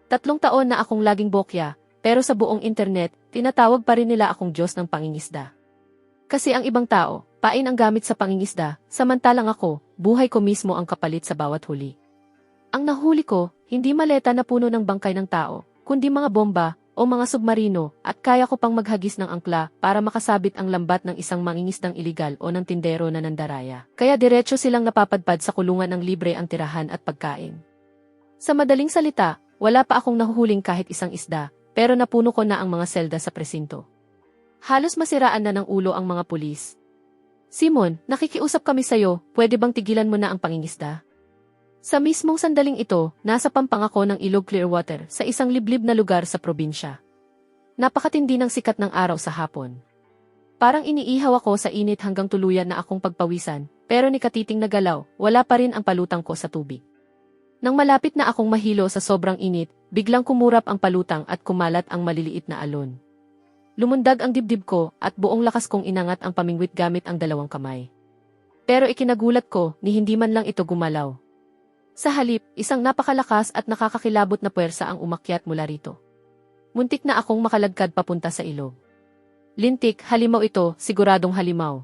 3 taon na akong laging bokya, pero sa buong internet, tinatawag pa rin nila akong Diyos ng pangingisda. Kasi ang ibang tao, pain ang gamit sa pangingisda, samantalang ako, buhay ko mismo ang kapalit sa bawat huli. Ang nahuli ko, hindi maleta na puno ng bangkay ng tao, kundi mga bomba o mga submarino, at kaya ko pang maghagis ng angkla para makasabit ang lambat ng isang mangingisdang iligal o ng tindero na nandaraya. Kaya diretso silang napapadpad sa kulungan ng libre ang tirahan at pagkain. Sa madaling salita, wala pa akong nahuhuling kahit isang isda, pero napuno ko na ang mga selda sa presinto. Halos masiraan na ng ulo ang mga pulis. Simon, nakikiusap kami sa'yo, pwede bang tigilan mo na ang pangingisda? Sa mismong sandaling ito, nasa pampang ako ng ilog Clearwater sa isang liblib na lugar sa probinsya. Napakatindi ng sikat ng araw sa hapon. Parang iniihaw ako sa init hanggang tuluyan na akong pagpawisan, pero ni katiting na galaw, wala pa rin ang palutang ko sa tubig. Nang malapit na akong mahilo sa sobrang init, biglang kumurap ang palutang at kumalat ang maliliit na alon. Lumundag ang dibdib ko at buong lakas kong inangat ang pamingwit gamit ang 2 kamay. Pero ikinagulat ko ni hindi man lang ito gumalaw. Sa halip, isang napakalakas at nakakakilabot na puwersa ang umakyat mula rito. Muntik na akong makalagkad papunta sa ilog. Lintik, halimaw ito, siguradong halimaw.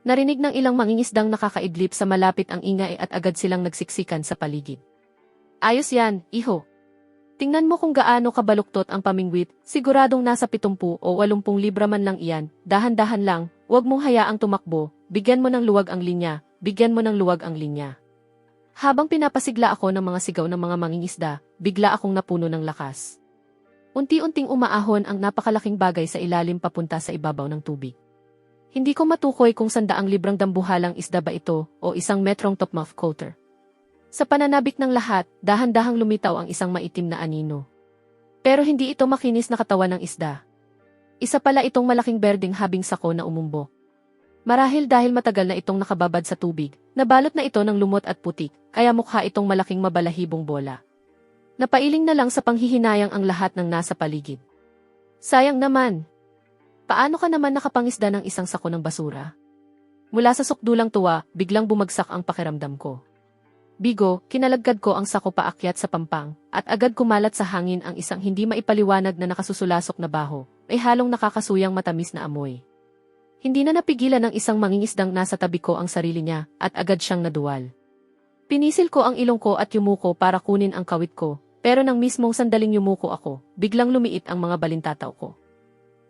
Narinig ng ilang mangingisdang nakakaidlip sa malapit ang ingay at agad silang nagsiksikan sa paligid. Ayos yan, iho. Tingnan mo kung gaano kabaluktot ang pamingwit, siguradong nasa 70 o 80 libra man lang iyan, dahan-dahan lang, huwag mong hayaang tumakbo, bigyan mo ng luwag ang linya, bigyan mo ng luwag ang linya. Habang pinapasigla ako ng mga sigaw ng mga mangingisda, bigla akong napuno ng lakas. Unti-unting umaahon ang napakalaking bagay sa ilalim papunta sa ibabaw ng tubig. Hindi ko matukoy kung 100 librang dambuhalang isda ba ito o 1 metrong topmouth coulter. Sa pananabik ng lahat, dahan-dahang lumitaw ang isang maitim na anino. Pero hindi ito makinis na katawan ng isda. Isa pala itong malaking berdeng habing sako na umumbo. Marahil dahil matagal na itong nakababad sa tubig, nabalot na ito ng lumot at putik, kaya mukha itong malaking mabalahibong bola. Napailing na lang sa panghihinayang ang lahat ng nasa paligid. Sayang naman! Paano ka naman nakapangisda ng isang sako ng basura? Mula sa sukdulang tuwa, biglang bumagsak ang pakiramdam ko. Bigo, kinalagkad ko ang sako paakyat sa pampang, at agad kumalat sa hangin ang isang hindi maipaliwanag na nakasusulasok na baho, ay halong nakakasuyang matamis na amoy. Hindi na napigilan ng isang mangingisdang nasa tabi ko ang sarili niya, at agad siyang naduwal. Pinisil ko ang ilong ko at yumuko para kunin ang kawit ko, pero nang mismong sandaling yumuko ako, biglang lumiit ang mga balintataw ko.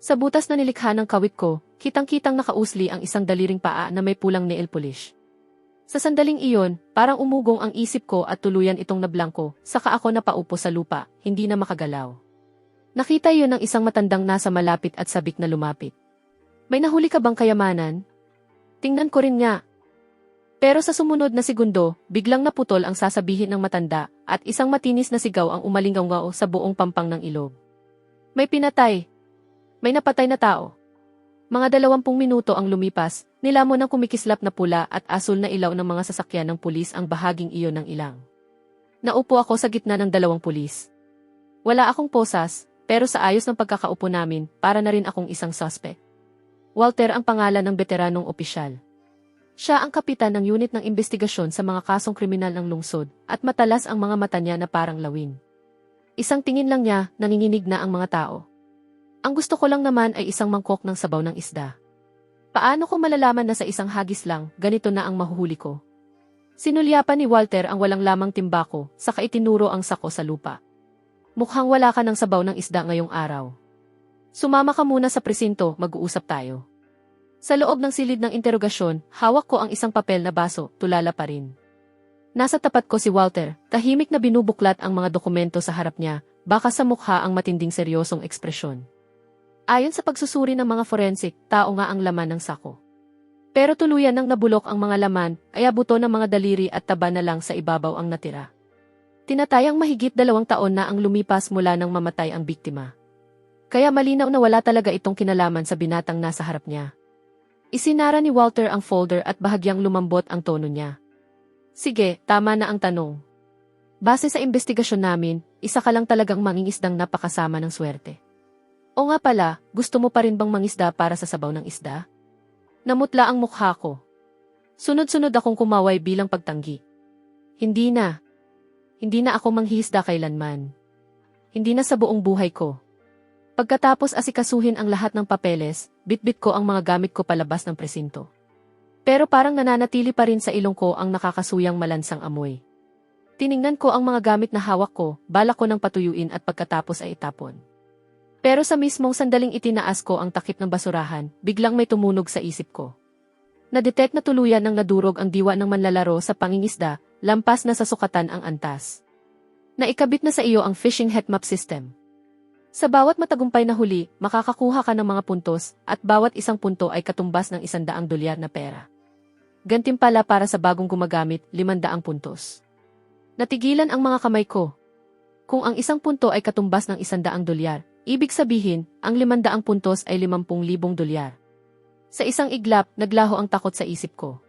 Sa butas na nilikha ng kawit ko, kitang-kitang nakausli ang isang daliring paa na may pulang nail polish. Sa sandaling iyon, parang umugong ang isip ko at tuluyan itong nablangko, saka ako napaupo sa lupa, hindi na makagalaw. Nakita iyon ng isang matandang nasa malapit at sabik na lumapit. May nahuli ka bang kayamanan? Tingnan ko rin nga. Pero sa sumunod na segundo, biglang naputol ang sasabihin ng matanda, at isang matinis na sigaw ang umalinggaw sa buong pampang ng ilog. May pinatay. May napatay na tao. Mga 20 minuto ang lumipas, nilamon ng kumikislap na pula at asul na ilaw ng mga sasakyan ng pulis ang bahaging iyon ng ilang. Naupo ako sa gitna ng 2 pulis. Wala akong posas, pero sa ayos ng pagkakaupo namin, para na rin akong isang suspect. Walter ang pangalan ng veteranong opisyal. Siya ang kapitan ng unit ng investigasyon sa mga kasong kriminal ng lungsod, at matalas ang mga mata niya na parang lawin. Isang tingin lang niya, nanginginig na ang mga tao. Ang gusto ko lang naman ay isang mangkok ng sabaw ng isda. Paano ko malalaman na sa isang hagis lang, ganito na ang mahuhuli ko? Sinulyapan ni Walter ang walang lamang timbako, saka itinuro ang sako sa lupa. Mukhang wala ka ng sabaw ng isda ngayong araw. Sumama ka muna sa presinto, mag-uusap tayo. Sa loob ng silid ng interogasyon, hawak ko ang isang papel na baso, tulala pa rin. Nasa tapat ko si Walter, tahimik na binubuklat ang mga dokumento sa harap niya, baka sa mukha ang matinding seryosong ekspresyon. Ayon sa pagsusuri ng mga forensic, tao nga ang laman ng sako. Pero tuluyan nang nabulok ang mga laman, kaya buto ng mga daliri at taba na lang sa ibabaw ang natira. Tinatayang mahigit 2 taon na ang lumipas mula nang mamatay ang biktima. Kaya malinaw na wala talaga itong kinalaman sa binatang nasa harap niya. Isinara ni Walter ang folder at bahagyang lumambot ang tono niya. Sige, tama na ang tanong. Base sa investigasyon namin, isa ka lang talagang mangingisdang napakasama ng swerte. O nga pala, gusto mo pa rin bang mangisda para sa sabaw ng isda? Namutla ang mukha ko. Sunod-sunod akong kumaway bilang pagtanggi. Hindi na. Hindi na ako manghihisda kailanman. hindi na sa buong buhay ko. Pagkatapos asikasuhin ang lahat ng papeles, bitbit ko ang mga gamit ko palabas ng presinto. Pero parang nananatili pa rin sa ilong ko ang nakakasuyang malansang amoy. Tiningnan ko ang mga gamit na hawak ko, balak ko ng patuyuin at pagkatapos ay itapon. Pero sa mismong sandaling itinaas ko ang takip ng basurahan, biglang may tumunog sa isip ko. Na-detect na tuluyan ng nadurog ang diwa ng manlalaro sa pangingisda, lampas na sa sukatan ang antas. Naikabit na sa iyo ang fishing heatmap system. Sa bawat matagumpay na huli, makakakuha ka ng mga puntos, at bawat isang punto ay katumbas ng $100 na pera. Gantimpala para sa bagong gumagamit, 500 puntos. Natigilan ang mga kamay ko. Kung ang isang punto ay katumbas ng $100, ibig sabihin, ang 500 puntos ay $50,000. Sa isang iglap, naglaho ang takot sa isip ko.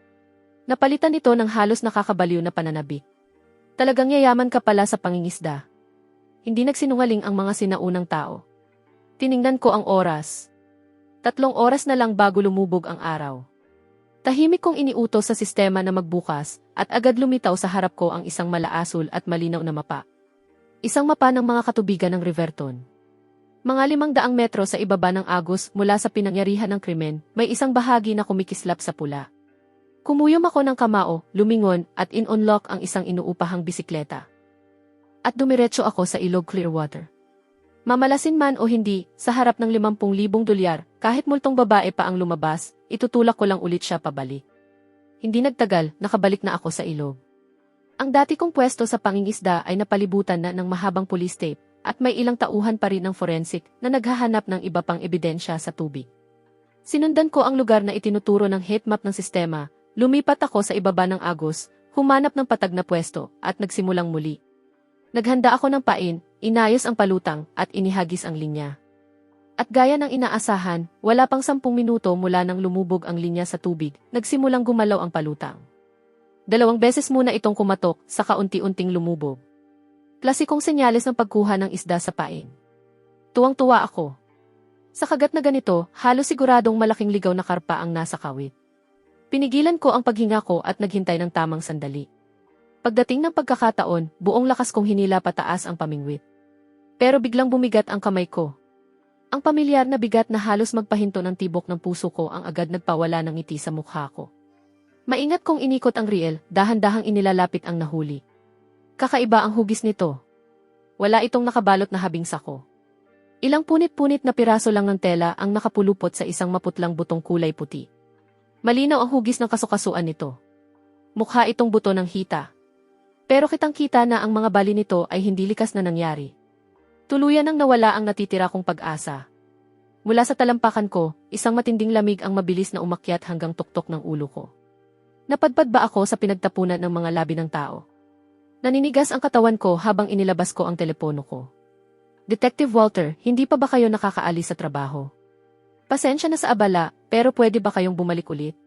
Napalitan ito ng halos nakakabaliw na pananabik. Talagang yayaman ka pala sa pangingisda. Hindi nagsinungaling ang mga sinaunang tao. Tiningnan ko ang oras. 3 oras na lang bago lumubog ang araw. Tahimik kong iniutos sa sistema na magbukas, at agad lumitaw sa harap ko ang isang malaasul at malinaw na mapa. Isang mapa ng mga katubigan ng Riverton. Mga 500 metro sa ibaba ng Agos mula sa pinangyarihan ng krimen, may isang bahagi na kumikislap sa pula. Kumuyom ako ng kamao, lumingon, at in-unlock ang isang inuupahang bisikleta. At dumiretso ako sa ilog Clearwater. Mamalasin man o hindi, sa harap ng $50,000, kahit multong babae pa ang lumabas, itutulak ko lang ulit siya pabalik. Hindi nagtagal, nakabalik na ako sa ilog. Ang dati kong pwesto sa pangingisda ay napalibutan na ng mahabang police tape, at may ilang tauhan pa rin ng forensic na naghahanap ng iba pang ebidensya sa tubig. Sinundan ko ang lugar na itinuturo ng heatmap ng sistema, lumipat ako sa ibaba ng Agos, humanap ng patag na pwesto, at nagsimulang muli. Naghanda ako ng pain, inayos ang palutang, at inihagis ang linya. At gaya ng inaasahan, wala pang 10 minuto mula nang lumubog ang linya sa tubig, nagsimulang gumalaw ang palutang. 2 beses muna itong kumatok, saka unti-unting lumubog. Klasikong senyales ng pagkuha ng isda sa pain. Tuwang-tuwa ako. Sa kagat na ganito, halos siguradong malaking ligaw na karpa ang nasa kawit. Pinigilan ko ang paghinga ko at naghintay ng tamang sandali. Pagdating ng pagkakataon, buong lakas kong hinila pataas ang pamingwit. Pero biglang bumigat ang kamay ko. Ang pamilyar na bigat na halos magpahinto ng tibok ng puso ko ang agad nagpawala ng ngiti sa mukha ko. Maingat kong inikot ang reel, dahan-dahang inilalapit ang nahuli. Kakaiba ang hugis nito. Wala itong nakabalot na habing sako. Ilang punit-punit na piraso lang ng tela ang nakapulupot sa isang maputlang butong kulay puti. Malinaw ang hugis ng kasukasuan nito. Mukha itong buto ng hita. Pero kitang-kita na ang mga bali nito ay hindi likas na nangyari. Tuluyan nang nawala ang natitira kong pag-asa. Mula sa talampakan ko, isang matinding lamig ang mabilis na umakyat hanggang tuktok ng ulo ko. Napadpad ba ako sa pinagtapunan ng mga labi ng tao? Naninigas ang katawan ko habang inilabas ko ang telepono ko. Detective Walter, hindi pa ba kayo nakakaalis sa trabaho? Pasensya na sa abala, pero pwede ba kayong bumalik ulit?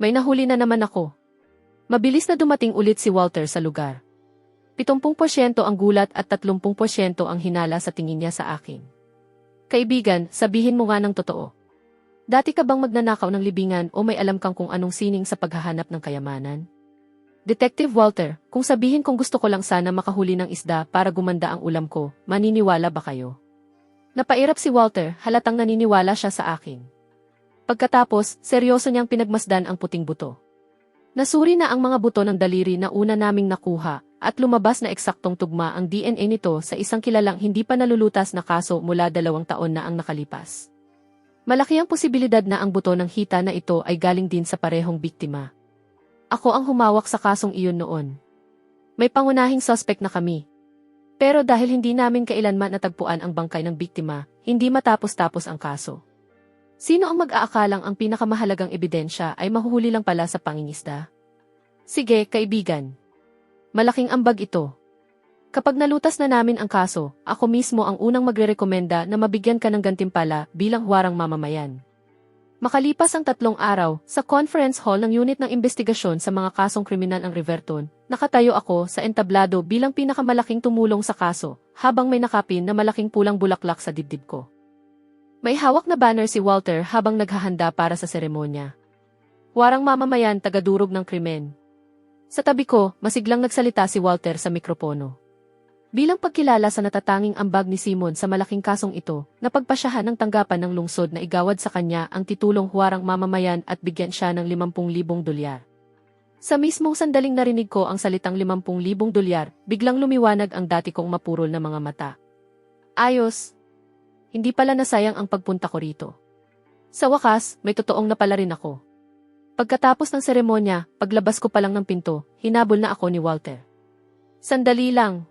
May nahuli na naman ako. Mabilis na dumating ulit si Walter sa lugar. 70% ang gulat at 30% ang hinala sa tingin niya sa akin. Kaibigan, sabihin mo nga ng totoo. Dati ka bang magnanakaw ng libingan o may alam kang kung anong sining sa paghahanap ng kayamanan? Detective Walter, kung sabihin kong gusto ko lang sana makahuli ng isda para gumanda ang ulam ko, maniniwala ba kayo? Napairap si Walter, halatang naniniwala siya sa akin. Pagkatapos, seryoso niyang pinagmasdan ang puting buto. Nasuri na ang mga buto ng daliri na una naming nakuha, at lumabas na eksaktong tugma ang DNA nito sa isang kilalang hindi pa nalulutas na kaso mula 2 taon na ang nakalipas. Malaki ang posibilidad na ang buto ng hita na ito ay galing din sa parehong biktima. Ako ang humawak sa kasong iyon noon. May pangunahing suspect na kami. Pero dahil hindi namin kailanman natagpuan ang bangkay ng biktima, hindi matapos-tapos ang kaso. Sino ang mag-aakalang ang pinakamahalagang ebidensya ay mahuhuli lang pala sa pangingisda? Sige, kaibigan. Malaking ambag ito. Kapag nalutas na namin ang kaso, ako mismo ang unang magrerekomenda na mabigyan ka ng gantimpala bilang huwarang mamamayan. Makalipas ang 3 araw, sa conference hall ng unit ng investigasyon sa mga kasong kriminal ang Riverton, nakatayo ako sa entablado bilang pinakamalaking tumulong sa kaso, habang may nakapin na malaking pulang bulaklak sa dibdib ko. May hawak na banner si Walter habang naghahanda para sa seremonya. Huwarang mamamayan, tagadurog ng krimen. Sa tabi ko, masiglang nagsalita si Walter sa mikropono. Bilang pagkilala sa natatanging ambag ni Simon sa malaking kasong ito, napagpasyahan ng tanggapan ng lungsod na igawad sa kanya ang titulong huwarang mamamayan at bigyan siya ng 50,000 dolyar. Sa mismong sandaling narinig ko ang salitang 50,000 dolyar, biglang lumiwanag ang dati kong mapurol na mga mata. Ayos! Hindi pala nasayang ang pagpunta ko rito. Sa wakas, may totoong napala rin ako. Pagkatapos ng seremonya, paglabas ko pa lang ng pinto, hinabol na ako ni Walter. Sandali lang.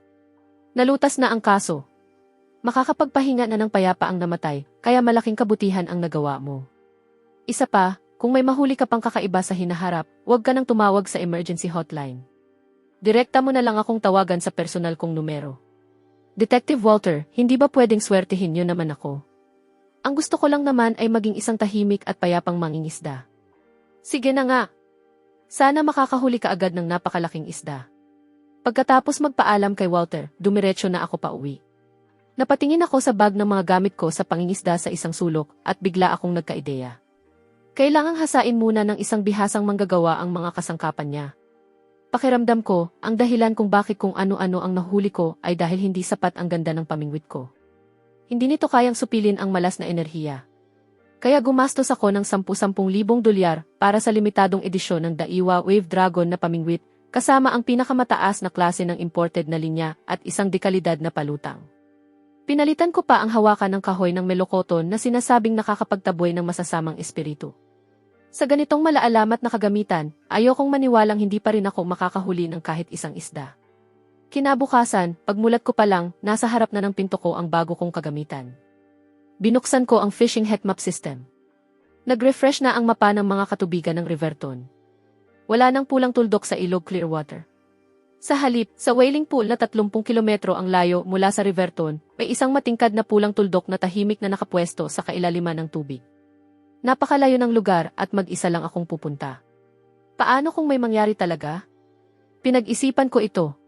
Nalutas na ang kaso. Makakapagpahinga na ng payapa ang namatay, kaya malaking kabutihan ang nagawa mo. Isa pa, kung may mahuli ka pang kakaiba sa hinaharap, huwag ka nang tumawag sa emergency hotline. Direkta mo na lang akong tawagan sa personal kong numero. Detective Walter, hindi ba pwedeng swertihin niyo naman ako? Ang gusto ko lang naman ay maging isang tahimik at payapang mangingisda. Sige na nga. Sana makakahuli ka agad ng napakalaking isda. Pagkatapos magpaalam kay Walter, dumiretso na ako pauwi. Napatingin ako sa bag ng mga gamit ko sa pangingisda sa isang sulok at bigla akong nagkaideya. Kailangang hasain muna ng isang bihasang manggagawa ang mga kasangkapan niya. Pakiramdam ko, ang dahilan kung bakit kung ano-ano ang nahuli ko ay dahil hindi sapat ang ganda ng pamingwit ko. Hindi nito kayang supilin ang malas na enerhiya. Kaya gumastos ako ng 10,000 dolyar para sa limitadong edisyon ng Daiwa Wave Dragon na pamingwit, kasama ang pinakamataas na klase ng imported na linya at isang dekalidad na palutang. Pinalitan ko pa ang hawakan ng kahoy ng melokoton na sinasabing nakakapagtaboy ng masasamang espiritu. Sa ganitong malaalamat na kagamitan, ayokong maniwalang hindi pa rin ako makakahuli ng kahit isang isda. Kinabukasan, pagmulat ko pa lang, nasa harap na ng pinto ko ang bago kong kagamitan. Binuksan ko ang fishing heatmap system. Nag-refresh na ang mapa ng mga katubigan ng Riverton. Wala nang pulang tuldok sa ilog Clearwater. Sa halip, sa whaling pool na 30 kilometro ang layo mula sa Riverton, may isang matingkad na pulang tuldok na tahimik na nakapwesto sa kailaliman ng tubig. Napakalayo ng lugar at mag-isa lang akong pupunta. Paano kung may mangyari talaga? Pinag-isipan ko ito.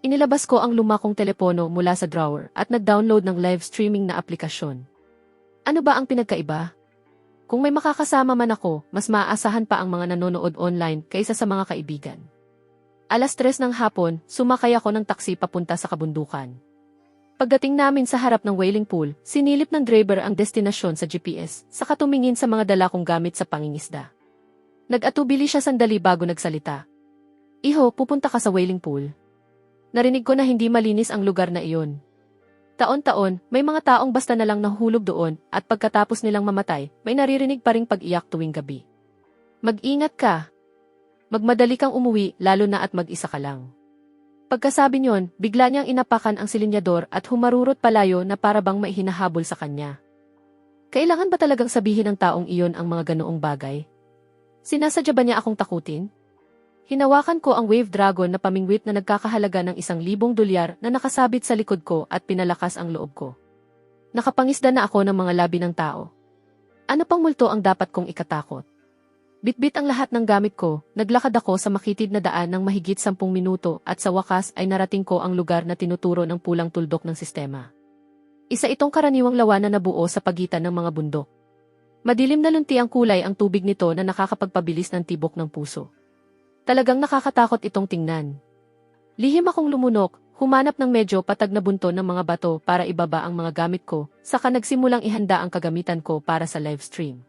Inilabas ko ang luma kong telepono mula sa drawer at nag-download ng live streaming na aplikasyon. Ano ba ang pinagkaiba? Kung may makakasama man ako, mas maaasahan pa ang mga nanonood online kaysa sa mga kaibigan. 3:00 ng hapon, sumakay ako ng taksi papunta sa kabundukan. Pagdating namin sa harap ng whaling pool, sinilip ng driver ang destinasyon sa GPS, saka tumingin sa mga dala kong gamit sa pangingisda. Nag-atubili siya sandali bago nagsalita. Iho, pupunta ka sa whaling pool. Narinig ko na hindi malinis ang lugar na iyon. Taon-taon, may mga taong basta na lang nahulog doon at pagkatapos nilang mamatay, may naririnig pa ring pag-iyak tuwing gabi. Mag-ingat ka. Magmadali kang umuwi, lalo na at mag-isa ka lang. Pagkasabi niyon, bigla niyang inapakan ang silinyador at humarurot palayo na para bang may hinahabol sa kanya. Kailangan ba talagang sabihin ng taong iyon ang mga ganoong bagay? Sinasadya ba niya akong takutin? Hinawakan ko ang Wave Dragon na pamingwit na nagkakahalaga ng 1,000 dolyar na nakasabit sa likod ko at pinalakas ang loob ko. Nakapangisda na ako ng mga labi ng tao. Ano pang multo ang dapat kong ikatakot? Bitbit ang lahat ng gamit ko, naglakad ako sa makitid na daan ng mahigit 10 minuto at sa wakas ay narating ko ang lugar na tinuturo ng pulang tuldok ng sistema. Isa itong karaniwang lawa na nabuo sa pagitan ng mga bundok. Madilim na lunti ang kulay ang tubig nito na nakakapagpabilis ng tibok ng puso. Talagang nakakatakot itong tingnan. Lihim akong lumunok, humanap ng medyo patag na bunto ng mga bato para ibaba ang mga gamit ko, saka nagsimulang ihanda ang kagamitan ko para sa live stream.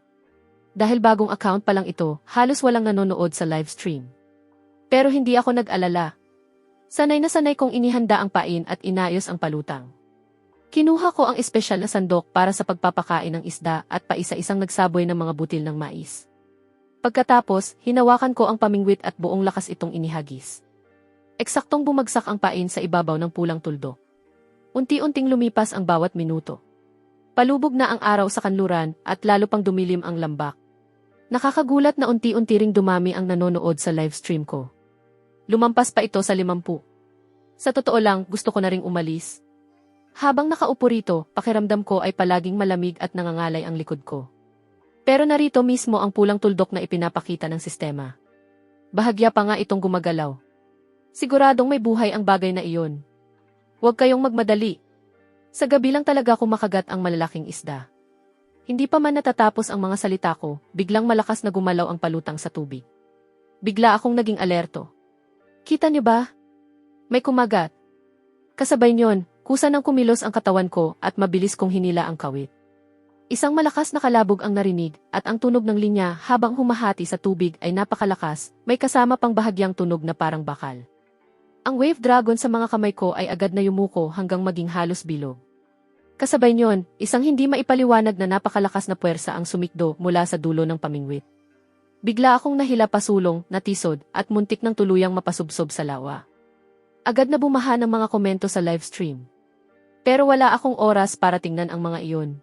Dahil bagong account pa lang ito, halos walang nanonood sa live stream. Pero hindi ako nag-alala. Sanay na sanay kong inihanda ang pain at inayos ang palutang. Kinuha ko ang espesyal na sandok para sa pagpapakain ng isda at paisa-isang nagsaboy ng mga butil ng mais. Pagkatapos, hinawakan ko ang pamingwit at buong lakas itong inihagis. Eksaktong bumagsak ang pain sa ibabaw ng pulang tuldok. Unti-unting lumipas ang bawat minuto. Palubog na ang araw sa kanluran at lalo pang dumilim ang lambak. Nakakagulat na unti-unti ring dumami ang nanonood sa live stream ko. Lumampas pa ito sa 50. Sa totoo lang, gusto ko na ring umalis. Habang nakaupo rito, pakiramdam ko ay palaging malamig at nangangalay ang likod ko. Pero narito mismo ang pulang tuldok na ipinapakita ng sistema. Bahagya pa nga itong gumagalaw. Siguradong may buhay ang bagay na iyon. Huwag kayong magmadali. Sa gabi lang talaga ako makagat ang malalaking isda. Hindi pa man natatapos ang mga salita ko, biglang malakas na gumalaw ang palutang sa tubig. Bigla akong naging alerto. Kita niyo ba? May kumagat. Kasabay niyon, kusa ng kumilos ang katawan ko at mabilis kong hinila ang kawit. Isang malakas na kalabog ang narinig at ang tunog ng linya habang humahati sa tubig ay napakalakas, may kasama pang bahagyang tunog na parang bakal. Ang wave dragon sa mga kamay ko ay agad na yumuko hanggang maging halos bilog. Kasabay niyon, isang hindi maipaliwanag na napakalakas na puwersa ang sumikdo mula sa dulo ng pamingwit. Bigla akong nahila pasulong, natisod, at muntik ng tuluyang mapasubsob sa lawa. Agad na bumaha ng mga komento sa live stream. Pero wala akong oras para tingnan ang mga iyon.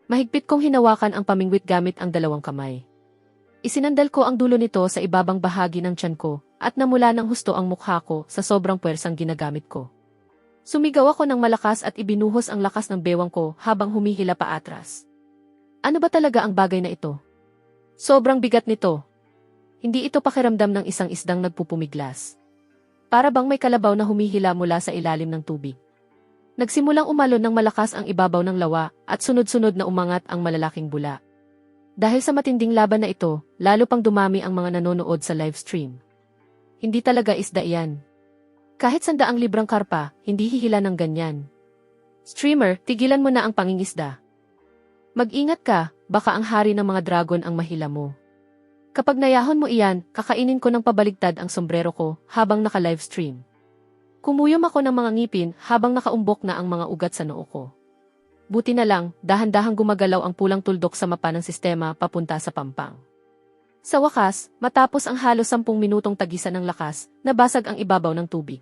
Mahigpit kong hinawakan ang pamingwit gamit ang dalawang kamay. Isinandal ko ang dulo nito sa ibabang bahagi ng tiyan ko at namula ng husto ang mukha ko sa sobrang puwersang ginagamit ko. Sumigaw ako ng malakas at ibinuhos ang lakas ng bewang ko habang humihila pa atras. Ano ba talaga ang bagay na ito? Sobrang bigat nito. Hindi ito pakiramdam ng isang isdang nagpupumiglas. Para bang may kalabaw na humihila mula sa ilalim ng tubig. Nagsimulang umalon ng malakas ang ibabaw ng lawa at sunod-sunod na umangat ang malalaking bula. Dahil sa matinding laban na ito, lalo pang dumami ang mga nanonood sa live stream. Hindi talaga isda iyan. Kahit 100 librang karpa, hindi hihila ng ganyan. Streamer, tigilan mo na ang pangingisda. Mag-ingat ka, baka ang hari ng mga dragon ang mahila mo. Kapag nayahon mo iyan, kakainin ko ng pabaligtad ang sombrero ko habang naka-live stream. Kumuyom ako ng mga ngipin habang nakaumbok na ang mga ugat sa noo ko. Buti na lang, dahan-dahang gumagalaw ang pulang tuldok sa mapa ng sistema papunta sa pampang. Sa wakas, matapos ang halos 10 minutong tagisan ng lakas, nabasag ang ibabaw ng tubig.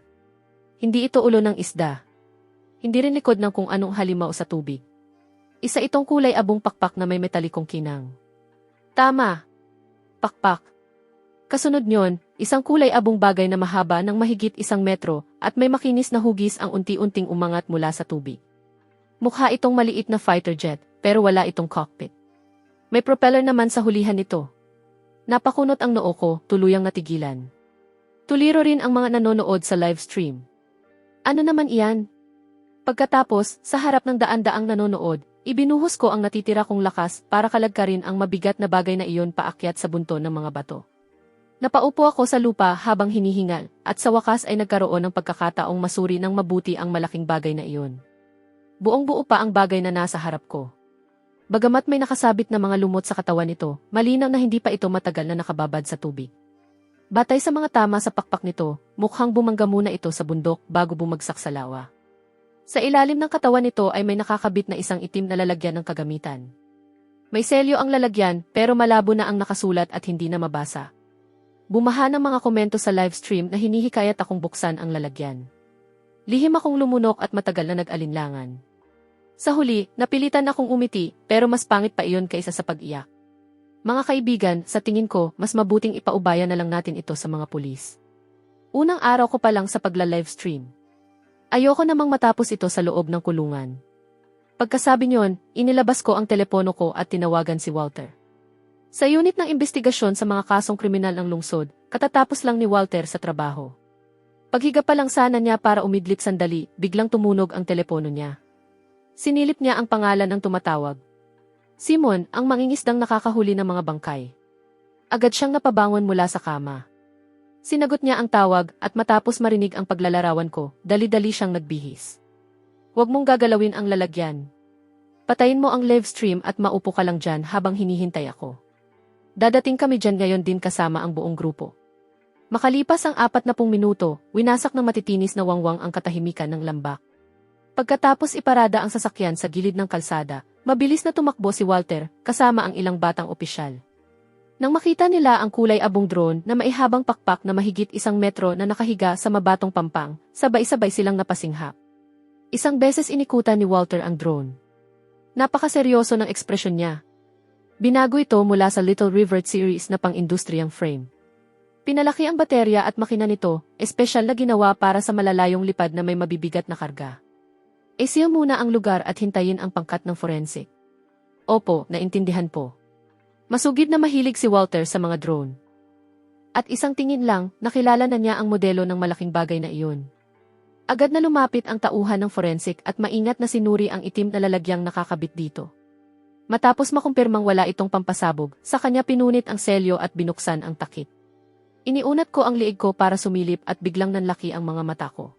Hindi ito ulo ng isda. Hindi rin likod ng kung anong halimaw sa tubig. Isa itong kulay abong pakpak na may metalikong kinang. Tama. Pakpak. Kasunod niyon, isang kulay abong bagay na mahaba ng mahigit 1 metro at may makinis na hugis ang unti-unting umangat mula sa tubig. Mukha itong maliit na fighter jet, pero wala itong cockpit. May propeller naman sa hulihan nito. Napakunot ang noo ko, tuluyang natigilan. Tuliro rin ang mga nanonood sa live stream. Ano naman iyan? Pagkatapos, sa harap ng daan-daang nanonood, ibinuhos ko ang natitira kong lakas para kalagkarin ang mabigat na bagay na iyon paakyat sa bunto ng mga bato. Napaupo ako sa lupa habang hinihingal, at sa wakas ay nagkaroon ng pagkakataong masuri ng mabuti ang malaking bagay na iyon. Buong-buo pa ang bagay na nasa harap ko. Bagamat may nakasabit na mga lumot sa katawan nito, malinaw na hindi pa ito matagal na nakababad sa tubig. Batay sa mga tama sa pakpak nito, mukhang bumangga muna ito sa bundok bago bumagsak sa lawa. Sa ilalim ng katawan nito ay may nakakabit na isang itim na lalagyan ng kagamitan. May selyo ang lalagyan pero malabo na ang nakasulat at hindi na mabasa. Bumaha ng mga komento sa live stream na hinihikayat akong buksan ang lalagyan. Lihim akong lumunok at matagal na nag-alinlangan. Sa huli, napilitan akong umiti pero mas pangit pa iyon kaysa sa pag-iyak. Mga kaibigan, sa tingin ko, mas mabuting ipaubaya na lang natin ito sa mga pulis. Unang araw ko pa lang sa pagla-live stream. Ayoko namang matapos ito sa loob ng kulungan. Pagkasabi niyon, inilabas ko ang telepono ko at tinawagan si Walter. Sa unit ng investigasyon sa mga kasong kriminal ng lungsod, katatapos lang ni Walter sa trabaho. Paghiga pa lang sana niya para umidlip sandali, biglang tumunog ang telepono niya. Sinilip niya ang pangalan ng tumatawag. Simon, ang mangingisdang nakakahuli ng mga bangkay. Agad siyang napabangon mula sa kama. Sinagot niya ang tawag at matapos marinig ang paglalarawan ko, dali-dali siyang nagbihis. Huwag mong gagalawin ang lalagyan. Patayin mo ang live stream at maupo ka lang dyan habang hinihintay ako. Dadating kami dyan ngayon din kasama ang buong grupo. Makalipas ang 40 minuto, winasak ng matitinis na wangwang ang katahimikan ng lambak. Pagkatapos iparada ang sasakyan sa gilid ng kalsada, mabilis na tumakbo si Walter kasama ang ilang batang opisyal. Nang makita nila ang kulay abong drone na maihabang pakpak na mahigit 1 metro na nakahiga sa mabatong pampang, sabay-sabay silang napasinghap. Isang beses inikutan ni Walter ang drone. Napakaseryoso ng ekspresyon niya. Binago ito mula sa Little River series na pang-industriyang frame. Pinalaki ang baterya at makina nito, espesyal na ginawa para sa malalayong lipad na may mabibigat na karga. Isiyo muna ang lugar at hintayin ang pangkat ng forensic. Opo, naintindihan po. Masugid na mahilig si Walter sa mga drone. At isang tingin lang, nakilala na niya ang modelo ng malaking bagay na iyon. Agad na lumapit ang tauhan ng forensic at maingat na sinuri ang itim na lalagyang nakakabit dito. Matapos makumpirmang wala itong pampasabog, sa kanya pinunit ang selyo at binuksan ang takip. Iniunat ko ang liig ko para sumilip at biglang nanlaki ang mga mata ko.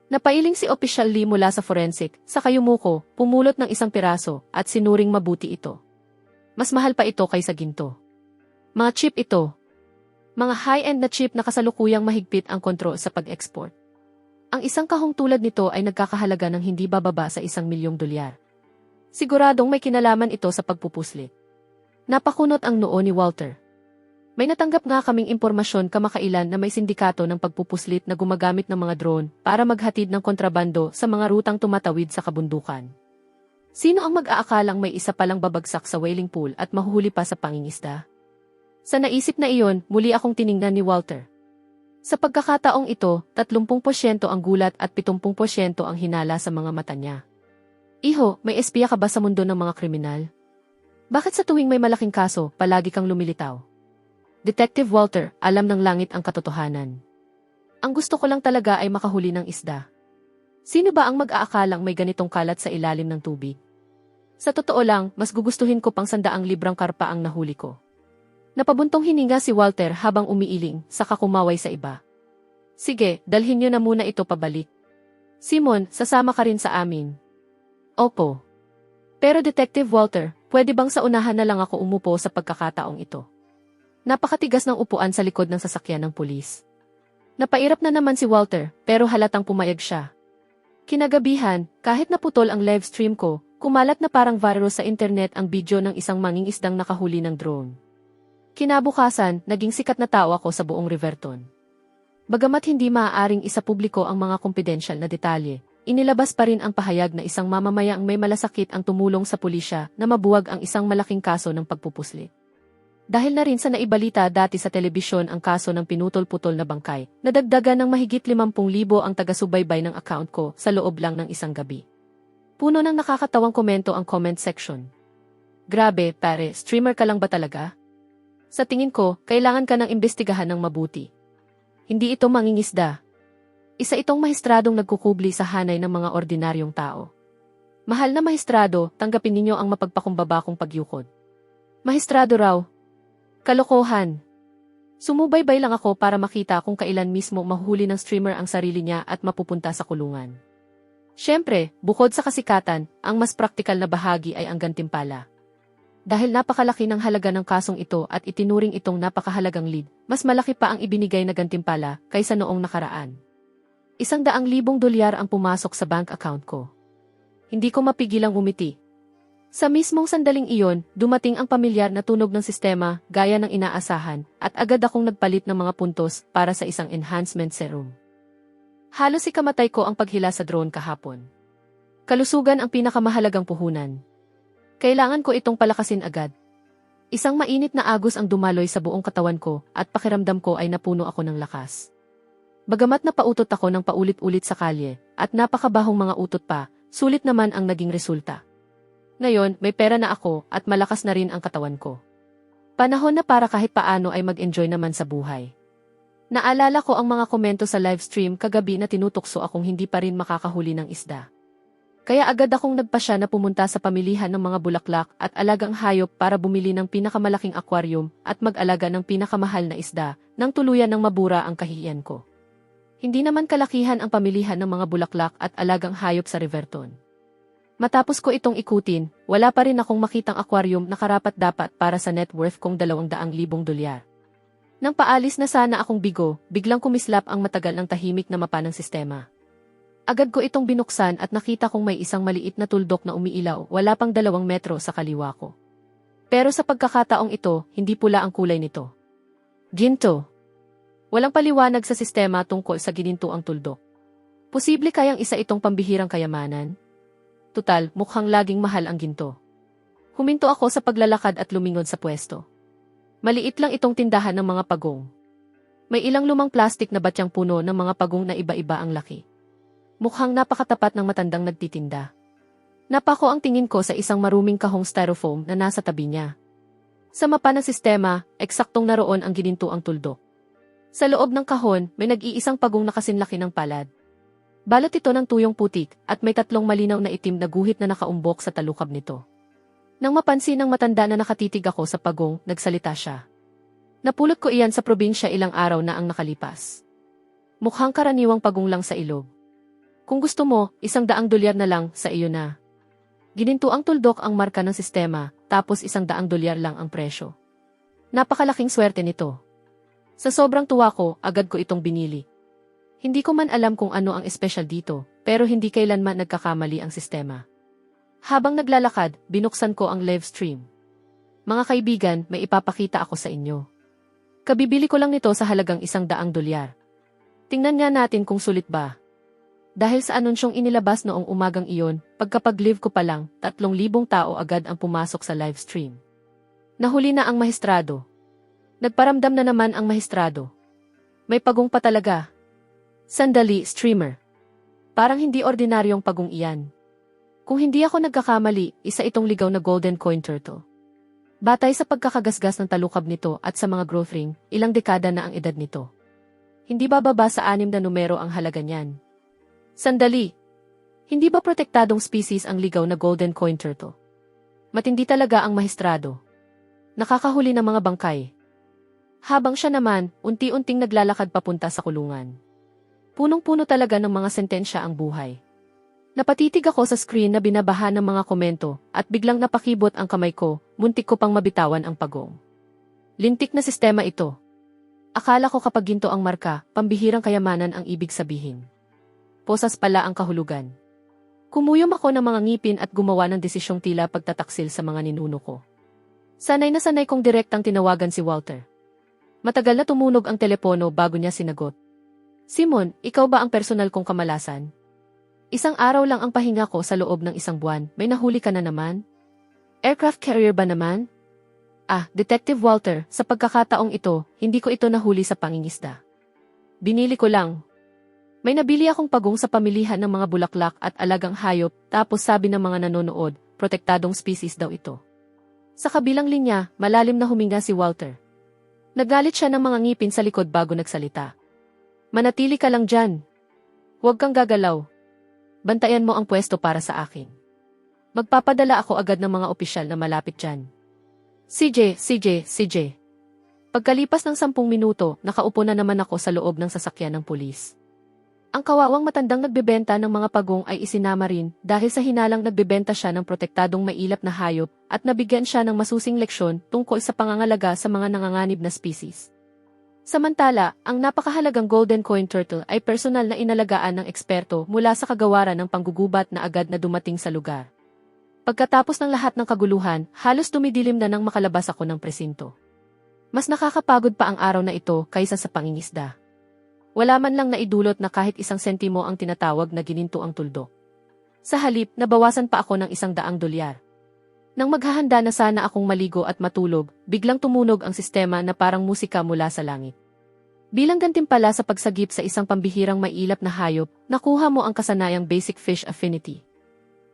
Napailing si Official Lee mula sa forensic, sa kayumuko, pumulot ng isang piraso, at sinuring mabuti ito. Mas mahal pa ito kaysa ginto. Mga chip ito. Mga high-end na chip na kasalukuyang mahigpit ang kontrol sa pag-export. Ang isang kahong tulad nito ay nagkakahalaga ng hindi bababa sa $1,000,000. Siguradong may kinalaman ito sa pagpupuslit. Napakunot ang noo ni Walter. May natanggap nga kaming impormasyon kamakailan na may sindikato ng pagpupuslit na gumagamit ng mga drone para maghatid ng kontrabando sa mga rutang tumatawid sa kabundukan. Sino ang mag-aakalang may isa palang babagsak sa whaling pool at mahuhuli pa sa pangingisda? Sa naisip na iyon, muli akong tiningnan ni Walter. Sa pagkakataong ito, 30% ang gulat at 70% ang hinala sa mga mata niya. Iho, may espiya ka ba sa mundo ng mga kriminal? Bakit sa tuwing may malaking kaso, palagi kang lumilitaw? Detective Walter, alam ng langit ang katotohanan. Ang gusto ko lang talaga ay makahuli ng isda. Sino ba ang mag-aakalang may ganitong kalat sa ilalim ng tubig? Sa totoo lang, mas gugustuhin ko pang 100 librang karpa ang nahuli ko. Napabuntong hininga si Walter habang umiiling, saka kumaway sa iba. Sige, dalhin niyo na muna ito pabalik. Simon, sasama ka rin sa amin. Opo. Pero Detective Walter, pwede bang sa unahan na lang ako umupo sa pagkakataong ito? Napakatigas ng upuan sa likod ng sasakyan ng pulis. Napairap na naman si Walter, pero halatang pumayag siya. Kinagabihan, kahit naputol ang live stream ko, kumalat na parang viral sa internet ang video ng isang mangingisdang nakahuli ng drone. Kinabukasan, naging sikat na tao ako sa buong Riverton. Bagamat hindi maaaring isapubliko ang mga kumpidensyal na detalye, inilabas pa rin ang pahayag na isang mamamayang may malasakit ang tumulong sa pulisya na mabuwag ang isang malaking kaso ng pagpupuslit. Dahil na rin sa naibalita dati sa telebisyon ang kaso ng pinutol-putol na bangkay, nadagdagan ng mahigit 50,000 ang taga-subaybay ng account ko sa loob lang ng isang gabi. Puno ng nakakatawang komento ang comment section. Grabe, pare, streamer ka lang ba talaga? Sa tingin ko, kailangan ka ng imbestigahan ng mabuti. Hindi ito mangingisda. Isa itong mahestradong nagkukubli sa hanay ng mga ordinaryong tao. Mahal na mahestrado, tanggapin ninyo ang mapagpakumbaba kong pagyukod. Mahestrado raw. Kalokohan. Sumubaybay lang ako para makita kung kailan mismo mahuhuli ng streamer ang sarili niya at mapupunta sa kulungan. Siyempre, bukod sa kasikatan, ang mas praktikal na bahagi ay ang gantimpala. Dahil napakalaki ng halaga ng kasong ito at itinuring itong napakahalagang lead, mas malaki pa ang ibinigay na gantimpala kaysa noong nakaraan. $100,000 ang pumasok sa bank account ko. Hindi ko mapigilang umiti. Sa mismong sandaling iyon, dumating ang pamilyar na tunog ng sistema, gaya ng inaasahan, at agad akong nagpalit ng mga puntos para sa isang enhancement serum. Halos ikamatay ko ang paghila sa drone kahapon. Kalusugan ang pinakamahalagang puhunan. Kailangan ko itong palakasin agad. Isang mainit na agos ang dumaloy sa buong katawan ko at pakiramdam ko ay napuno ako ng lakas. Bagamat napautot ako ng paulit-ulit sa kalye at napakabahong mga utot pa, sulit naman ang naging resulta. Ngayon, may pera na ako at malakas na rin ang katawan ko. Panahon na para kahit paano ay mag-enjoy naman sa buhay. Naalala ko ang mga komento sa livestream kagabi na tinutukso akong hindi pa rin makakahuli ng isda. Kaya agad akong nagpasya na pumunta sa pamilihan ng mga bulaklak at alagang hayop para bumili ng pinakamalaking aquarium at mag-alaga ng pinakamahal na isda nang tuluyan ng mabura ang kahihiyan ko. Hindi naman kalakihan ang pamilihan ng mga bulaklak at alagang hayop sa Riverton. Matapos ko itong ikutin, wala pa rin akong makitang aquarium na karapat-dapat para sa net worth kong $200,000. Nang paalis na sana akong bigo, biglang kumislap ang matagal ng tahimik na mapa ng sistema. Agad ko itong binuksan at nakita kong may isang maliit na tuldok na umiilaw, wala pang 2 metro sa kaliwa ko. Pero sa pagkakataong ito, hindi pula ang kulay nito. Ginto. Walang paliwanag sa sistema tungkol sa gininto ang tuldok. Posible kayang isa itong pambihirang kayamanan? Tutal, mukhang laging mahal ang ginto. Huminto ako sa paglalakad at lumingon sa pwesto. Maliit lang itong tindahan ng mga pagong. May ilang lumang plastik na batyang puno ng mga pagong na iba-iba ang laki. Mukhang napakatapat ng matandang nagtitinda. Napako ang tingin ko sa isang maruming kahong styrofoam na nasa tabi niya. Sa mapa ng sistema, eksaktong naroon ang gininto ang tuldok. Sa loob ng kahon, may nag-iisang pagong na kasinlaki ng palad. Balot ito ng tuyong putik at may 3 malinaw na itim na guhit na nakaumbok sa talukab nito. Nang mapansin ng matanda na nakatitig ako sa pagong, nagsalita siya. Napulot ko iyan sa probinsya ilang araw na ang nakalipas. Mukhang karaniwang pagong lang sa ilog. Kung gusto mo, $100 na lang sa iyo na. Ginintuang tuldok ang marka ng sistema, tapos $100 lang ang presyo. Napakalaking swerte nito. Sa sobrang tuwa ko, agad ko itong binili. Hindi ko man alam kung ano ang espesyal dito, pero hindi kailanman nagkakamali ang sistema. Habang naglalakad, binuksan ko ang live stream. Mga kaibigan, may ipapakita ako sa inyo. Kabibili ko lang nito sa halagang $100. Tingnan nga natin kung sulit ba. Dahil sa anunsyong inilabas noong umagang iyon, pagkapag-live ko pa lang, 3,000 tao agad ang pumasok sa live stream. Nahuli na ang mahistrado. Nagparamdam na naman ang mahistrado. May pagong pa talaga. Sandali, streamer. Parang hindi ordinaryong pagong iyan. Kung hindi ako nagkakamali, isa itong ligaw na golden coin turtle. Batay sa pagkakagasgas ng talukab nito at sa mga growth ring, ilang dekada na ang edad nito. Hindi bababa sa 6 na numero ang halaga niyan. Sandali. Hindi ba protektadong species ang ligaw na golden coin turtle? Matindi talaga ang mahistrado. Nakakahuli ng mga bangkay. Habang siya naman, unti-unting naglalakad papunta sa kulungan. Punong-puno talaga ng mga sentensya ang buhay. Napatitig ako sa screen na binabaha ng mga komento at biglang napakibot ang kamay ko, muntik ko pang mabitawan ang pagong. Lintik na sistema ito. Akala ko kapag ginto ang marka, pambihirang kayamanan ang ibig sabihin. Posas pala ang kahulugan. Kumuyom ako ng mga ngipin at gumawa ng desisyong tila pagtataksil sa mga ninuno ko. Sanay na sanay kong direktang tinawagan si Walter. Matagal na tumunog ang telepono bago niya sinagot. Simon, ikaw ba ang personal kong kamalasan? Isang araw lang ang pahinga ko sa loob ng 1 buwan, may nahuli ka na naman? Aircraft carrier ba naman? Detective Walter, sa pagkakataong ito, hindi ko ito nahuli sa pangingisda. Binili ko lang. May nabili akong pagong sa pamilihan ng mga bulaklak at alagang hayop, tapos sabi ng mga nanonood, protektadong species daw ito. Sa kabilang linya, malalim na huminga si Walter. Nagalit siya ng mga ngipin sa likod bago nagsalita. Manatili ka lang dyan. Huwag kang gagalaw. Bantayan mo ang pwesto para sa akin. Magpapadala ako agad ng mga opisyal na malapit dyan. CJ. Pagkalipas ng 10 minuto, nakaupo na naman ako sa loob ng sasakyan ng pulis. Ang kawawang matandang nagbebenta ng mga pagong ay isinama rin dahil sa hinalang nagbebenta siya ng protektadong mailap na hayop at nabigyan siya ng masusing leksyon tungkol sa pangangalaga sa mga nanganganib na species. Samantala, ang napakahalagang golden coin turtle ay personal na inalagaan ng eksperto mula sa kagawaran ng panggugubat na agad na dumating sa lugar. Pagkatapos ng lahat ng kaguluhan, halos dumidilim na nang makalabas ako ng presinto. Mas nakakapagod pa ang araw na ito kaysa sa pangingisda. Wala man lang naidulot na kahit 1 sentimo ang tinatawag na gininto ang tuldok. Sa halip, nabawasan pa ako ng $100. Nang maghahanda na sana akong maligo at matulog, biglang tumunog ang sistema na parang musika mula sa langit. Bilang gantimpala sa pagsagip sa isang pambihirang mailap na hayop, nakuha mo ang kasanayang basic fish affinity.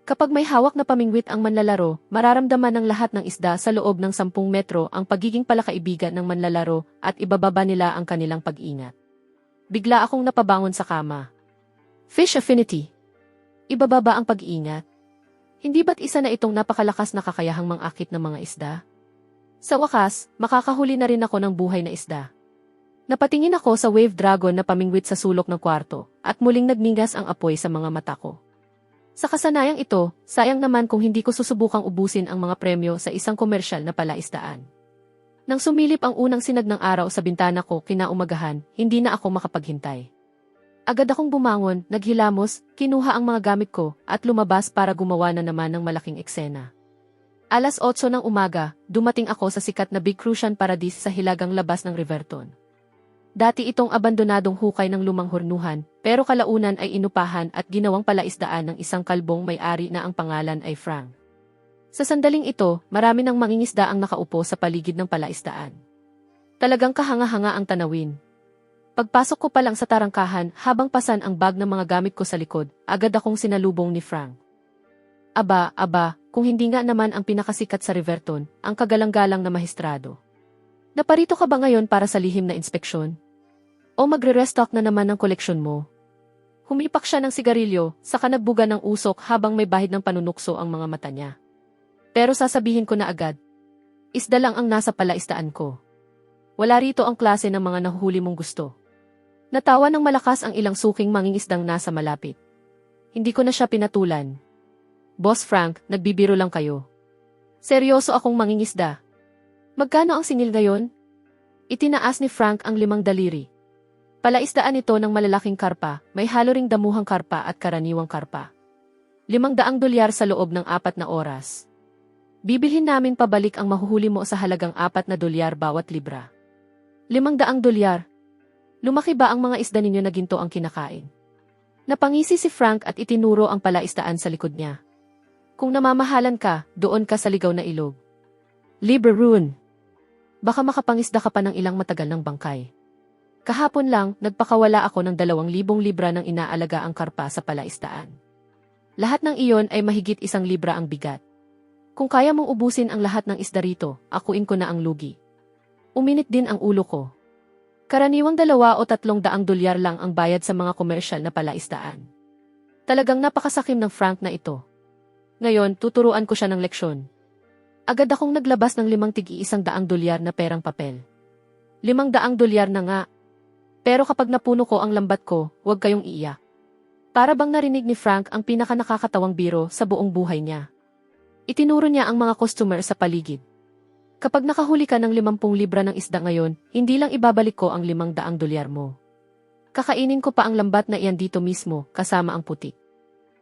Kapag may hawak na pamingwit ang manlalaro, mararamdaman ng lahat ng isda sa loob ng 10 metro ang pagiging palakaibigan ng manlalaro at ibababa nila ang kanilang pag-ingat. Bigla akong napabangon sa kama. Fish affinity. Ibababa ang pag-iingat. Hindi ba't isa na itong napakalakas na kakayahang mangakit ng mga isda? Sa wakas, makakahuli na rin ako ng buhay na isda. Napatingin ako sa wave dragon na pamingwit sa sulok ng kwarto, at muling nagningas ang apoy sa mga mata ko. Sa kasanayang ito, sayang naman kung hindi ko susubukang ubusin ang mga premyo sa isang komersyal na palaisdaan. Nang sumilip ang unang sinag ng araw sa bintana ko kinaumagahan, hindi na ako makapaghintay. Agad akong bumangon, naghilamos, kinuha ang mga gamit ko, at lumabas para gumawa na naman ng malaking eksena. 8:00 ng umaga, dumating ako sa sikat na Big Crucian Paradise sa hilagang labas ng Riverton. Dati itong abandonadong hukay ng lumang hornuhan, pero kalaunan ay inupahan at ginawang palaisdaan ng isang kalbong may-ari na ang pangalan ay Frank. Sa sandaling ito, marami ng mangingisda ang nakaupo sa paligid ng palaisdaan. Talagang kahanga-hanga ang tanawin. Pagpasok ko pa lang sa tarangkahan habang pasan ang bag ng mga gamit ko sa likod, agad akong sinalubong ni Frank. Aba, kung hindi nga naman ang pinakasikat sa Riverton, ang kagalang-galang na mahistrado. Naparito ka ba ngayon para sa lihim na inspeksyon? O magre-restock na naman ng koleksyon mo? Humipak siya ng sigarilyo, saka nagbuga ng usok habang may bahid ng panunukso ang mga mata niya. Pero sasabihin ko na agad, isda lang ang nasa palaisdaan ko. Wala rito ang klase ng mga nahuhuli mong gusto. Natawa ng malakas ang ilang suking mangingisdang nasa malapit. Hindi ko na siya pinatulan. Boss Frank, nagbibiro lang kayo. Seryoso akong mangingisda. Magkano ang singil ngayon? Itinaas ni Frank ang 5 daliri. Palaisdaan ito ng malalaking karpa, may halo ring damuhang karpa at karaniwang karpa. $500 sa loob ng 4 na oras. Bibilhin namin pabalik ang mahuhuli mo sa halagang $4 bawat libra. $500. Lumaki ba ang mga isda ninyo na ginto ang kinakain? Napangisi si Frank at itinuro ang palaisdaan sa likod niya. Kung namamahalan ka, doon ka sa ligaw na ilog. Libre run. Baka makapangisda ka pa ng ilang matagal ng bangkay. Kahapon lang, nagpakawala ako ng 2,000 libra ng inaalaga ang karpa sa palaisdaan. Lahat ng iyon ay mahigit 1 libra ang bigat. Kung kaya mong ubusin ang lahat ng isda rito, akuin ko na ang lugi. Uminit din ang ulo ko. Karaniwang $2 o $300 lang ang bayad sa mga komersyal na palaisdaan. Talagang napakasakim ng Frank na ito. Ngayon, tuturuan ko siya ng leksyon. Agad akong naglabas ng $500 na perang papel. $500 na nga. Pero kapag napuno ko ang lambat ko, huwag kayong iiyak. Para bang narinig ni Frank ang pinakanakakatawang biro sa buong buhay niya. Itinuro niya ang mga customer sa paligid. Kapag nakahuli ka ng 50 libra ng isda ngayon, hindi lang ibabalik ko ang $500 mo. Kakainin ko pa ang lambat na iyan dito mismo, kasama ang putik.